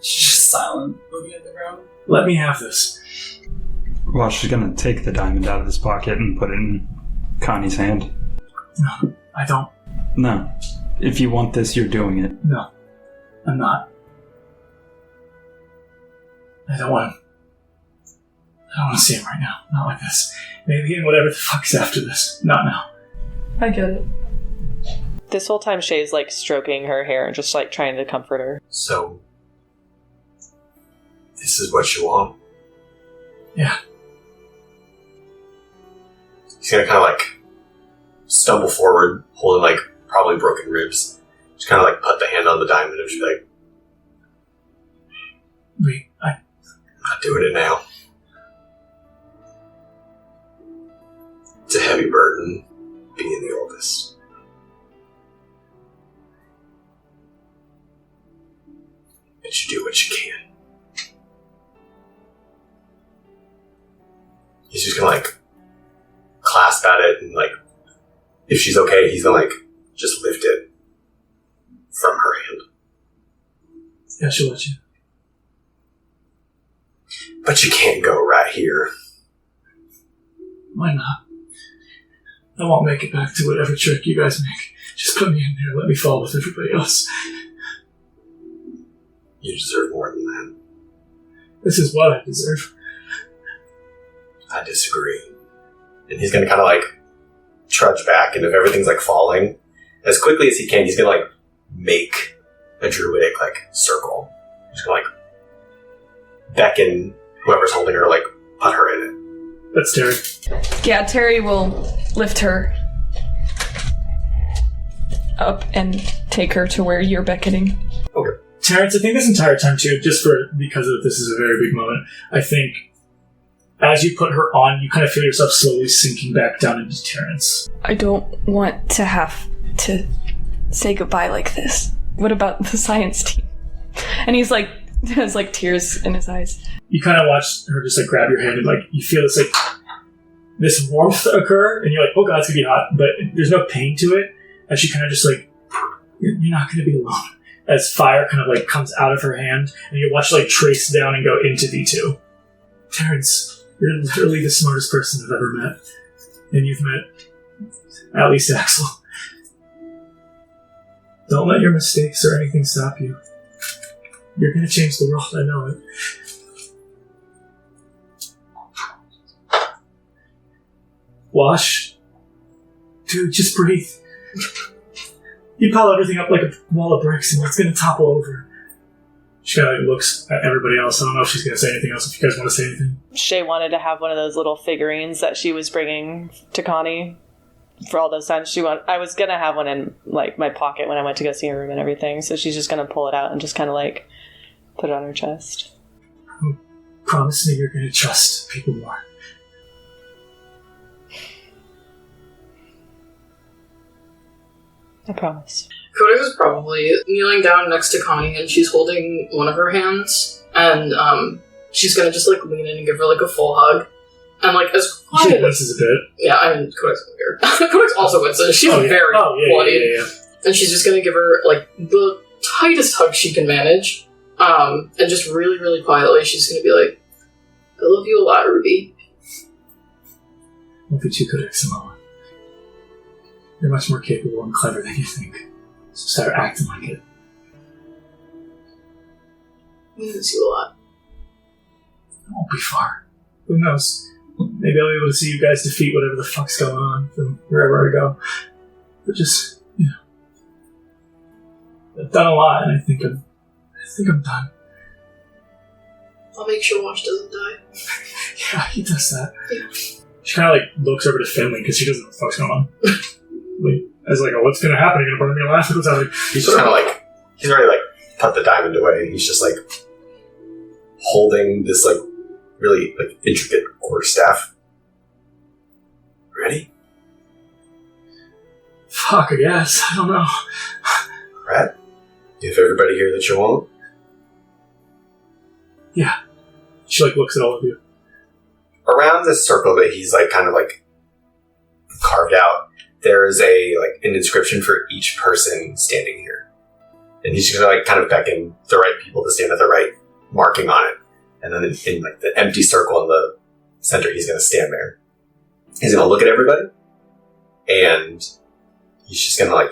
Speaker 8: She's just silent, looking at the ground.
Speaker 4: let me have this.
Speaker 9: Well, she's gonna take the diamond out of his pocket and put it in Connie's hand.
Speaker 4: No, I don't.
Speaker 9: No. If you want this, you're doing it.
Speaker 4: No, I'm not. I don't want him. I don't want to see him right now. Not like this. Maybe in whatever the fuck's after this. Not now.
Speaker 1: I get it.
Speaker 3: This whole time Shay's like stroking her hair and just like trying to comfort her.
Speaker 2: So, this is what you want?
Speaker 4: Yeah.
Speaker 2: He's gonna kind of like stumble forward, holding like probably broken ribs. Just kind of like put the hand on the diamond and just be like,
Speaker 4: Wait,
Speaker 2: I'm not doing it now. It's a heavy burden being the oldest. But you do what you can. He's just gonna like clasp at it and like, if she's okay, he's gonna like just lift it from her hand.
Speaker 4: yeah, she'll let you.
Speaker 2: But you can't go right here.
Speaker 4: Why not? I won't make it back to whatever trick you guys make. Just put me in there. Let me fall with everybody else.
Speaker 2: You deserve more than that.
Speaker 4: This is what I deserve.
Speaker 2: I disagree. And he's gonna kind of like trudge back, and if everything's like falling, as quickly as he can, he's gonna like make a druidic like circle. He's gonna like beckon whoever's holding her, like put her in it.
Speaker 4: That's Terry.
Speaker 1: Yeah, Terry will lift her up and take her to where you're beckoning.
Speaker 2: Okay.
Speaker 4: Terrence, I think this entire time too, because this is a very big moment, I think as you put her on, you kind of feel yourself slowly sinking back down into Terrence.
Speaker 1: I don't want to have to say goodbye like this. What about the science team? And he's like, has like tears in his eyes.
Speaker 4: You kind of watch her just like grab your hand and like you feel this like this warmth occur, and you're like, oh god, it's gonna be hot, but there's no pain to it. As she kind of just like, you're not gonna be alone. As fire kind of like comes out of her hand, and you watch like trace down and go into V2. Terrence, you're literally the smartest person I've ever met, and you've met at least Axel. Don't let your mistakes or anything stop you. You're gonna change the world, I know it. Wash. Dude, just breathe. You pile everything up like a wall of bricks and it's gonna topple over. She kind of like looks at everybody else. I don't know if she's gonna say anything else, if you guys want to say anything.
Speaker 3: Shay wanted to have one of those little figurines that she was bringing to Connie for all those times I was gonna have one in like my pocket when I went to go see her room and everything, so she's just gonna pull it out and just kind of like put it on her chest.
Speaker 4: Promise me you're gonna trust people more.
Speaker 3: I promise.
Speaker 7: Codex is probably kneeling down next to Connie, and she's holding one of her hands, and she's gonna just like lean in and give her like a full hug, and like as
Speaker 4: She
Speaker 7: quiet as
Speaker 4: winces a bit.
Speaker 7: yeah, I mean Codex is weird. Codex also winces. She's very bloody, and she's just gonna give her like the tightest hug she can manage, and just really, really quietly, she's gonna be like, "I love you a lot, Ruby."
Speaker 4: Look at you, Codex Samoa. You're much more capable and clever than you think. So start acting like it.
Speaker 7: I miss you a lot.
Speaker 4: It won't be far. Who knows? Maybe I'll be able to see you guys defeat whatever the fuck's going on from wherever I go. But just, you know, I've done a lot, and I think I'm done.
Speaker 7: I'll make sure Wash doesn't die.
Speaker 4: Yeah, he does that.
Speaker 7: Yeah.
Speaker 4: She kind of like looks over to Finley because she doesn't know what the fuck's going on. Like, I was like, oh, what's gonna happen? You're gonna burn me alive? What's happening?
Speaker 2: He's just kind of like, he's already like put the diamond away. He's just like holding this like really like intricate quarterstaff. Ready?
Speaker 4: Fuck, I guess. I don't know.
Speaker 2: Right? You have everybody here that you want?
Speaker 4: Yeah. She like looks at all of you.
Speaker 2: Around this circle that he's like kind of like carved out, there is an inscription for each person standing here. And he's just gonna kind of beckon the right people to stand at the right marking on it. And then in the empty circle in the center, he's gonna stand there. He's gonna look at everybody, and he's just gonna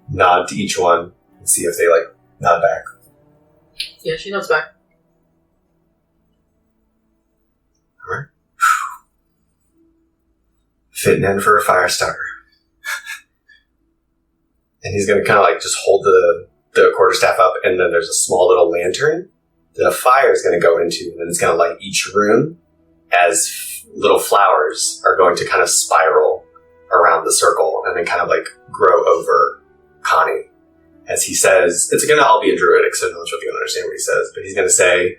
Speaker 2: nod to each one and see if they nod back.
Speaker 7: Yeah, she nods back.
Speaker 2: Alright. Fitting in for a Firestarter. And he's gonna kind of just hold the quarterstaff up, and then there's a small little lantern that a fire is gonna go into, and then it's gonna light each room as little flowers are going to kind of spiral around the circle and then kind of grow over Connie. As he says, it's going to all be in Druidic, so no one's really going to understand what he says, but he's going to say,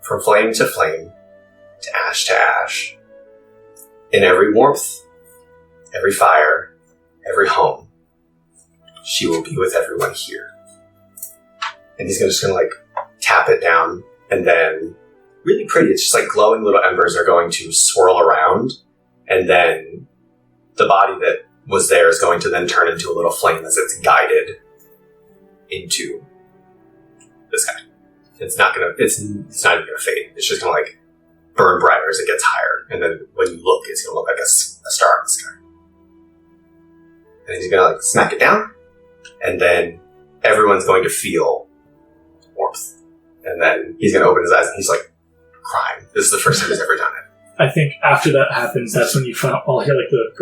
Speaker 2: from flame to ash, in every warmth, every fire, every home, she will be with everyone here. And he's just going to tap it down, and then really pretty, it's just glowing little embers are going to swirl around, and then the body that was there is going to then turn into a little flame as it's guided into this guy. It's not even gonna fade. It's just gonna burn brighter as it gets higher, and then when you look, it's gonna look like a star in the sky. And he's gonna smack it down, and then everyone's going to feel warmth. And then he's gonna open his eyes, and he's crying. This is the first time he's ever done it.
Speaker 4: I think after that happens, that's when you all hear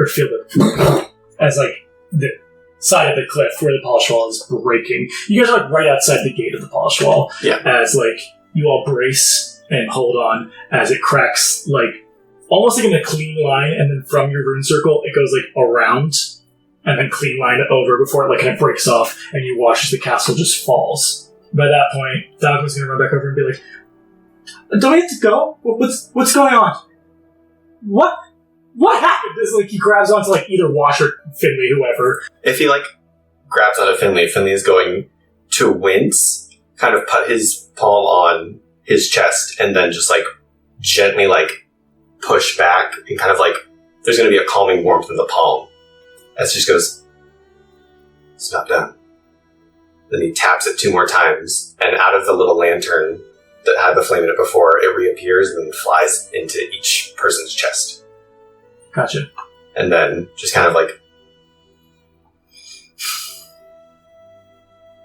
Speaker 4: feel the as the side of the cliff where the polished wall is breaking. You guys are right outside the gate of the polished wall.
Speaker 2: Yeah.
Speaker 4: As you all brace and hold on as it cracks almost in a clean line, and then from your rune circle it goes around and then clean line over before it kind of breaks off, and you watch as the castle just falls. By that point, Dogma's gonna run back over and be like, "Do I have to go? What's going on? What happened?" It's he grabs onto either Wash or Finley, whoever.
Speaker 2: If he grabs onto Finley, Finley is going to wince, kind of put his palm on his chest, and then just gently push back, and kind of there's going to be a calming warmth in the palm. As it just goes, "It's not done." Then he taps it 2 more times, and out of the little lantern that had the flame in it before, it reappears and then flies into each person's chest.
Speaker 4: Gotcha.
Speaker 2: And then just kind of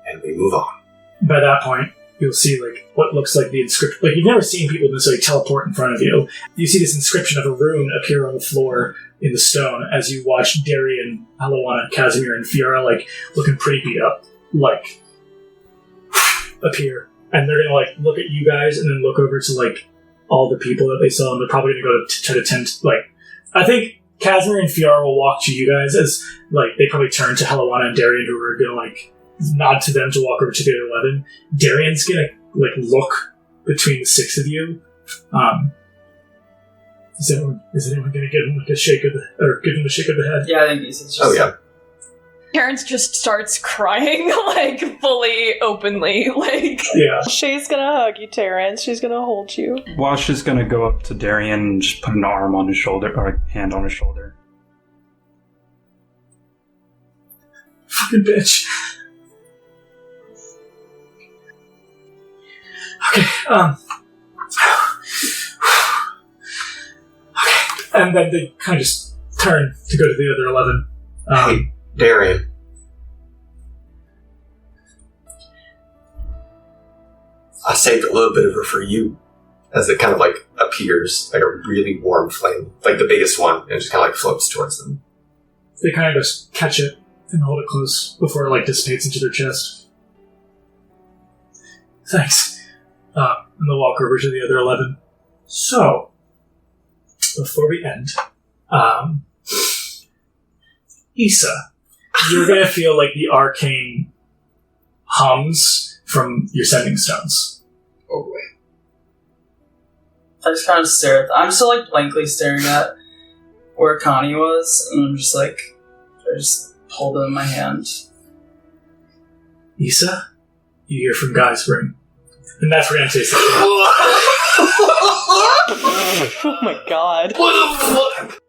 Speaker 2: and we move on.
Speaker 4: By that point, you'll see what looks like the inscription. You've never seen people necessarily teleport in front of you. You see this inscription of a rune appear on the floor in the stone as you watch Darian, Halawana, Casimir, and Fiora looking pretty beat up, appear. And they're gonna look at you guys and then look over to all the people that they saw, and they're probably gonna go to try to tend I think Casimir and Fiora will walk to you guys as they probably turn to Halawana and Darian, who are gonna nod to them to walk over to the other 11. Darian's gonna look between the 6 of you. Is anyone gonna give him a shake of the head?
Speaker 8: Yeah, I think he's just...
Speaker 2: Oh yeah.
Speaker 1: Terrence just starts crying, fully, openly,
Speaker 4: Yeah.
Speaker 3: She's gonna hug you, Terrence. She's gonna hold you.
Speaker 9: Wash is gonna go up to Darian and just put an arm on his shoulder, or a hand on his shoulder.
Speaker 4: Fucking bitch. Okay, okay. And then they kind of just turn to go to the other 11.
Speaker 2: Hey, Darian. I saved a little bit of her for you. As it kind of appears, a really warm flame. The biggest one, and just kind of floats towards them.
Speaker 4: They kind of just catch it and hold it close before it dissipates into their chest. Thanks. And they'll walk over to the other 11. So, before we end, Issa, you're going to feel the arcane hums from your sending stones.
Speaker 8: Oh, wait. I just kind of stare at I'm still blankly staring at where Connie was, and I'm just I just hold it in my hand.
Speaker 4: Issa, you hear from Guyspring. And that's where we're going to taste it.
Speaker 3: Oh my god.
Speaker 2: What the fuck?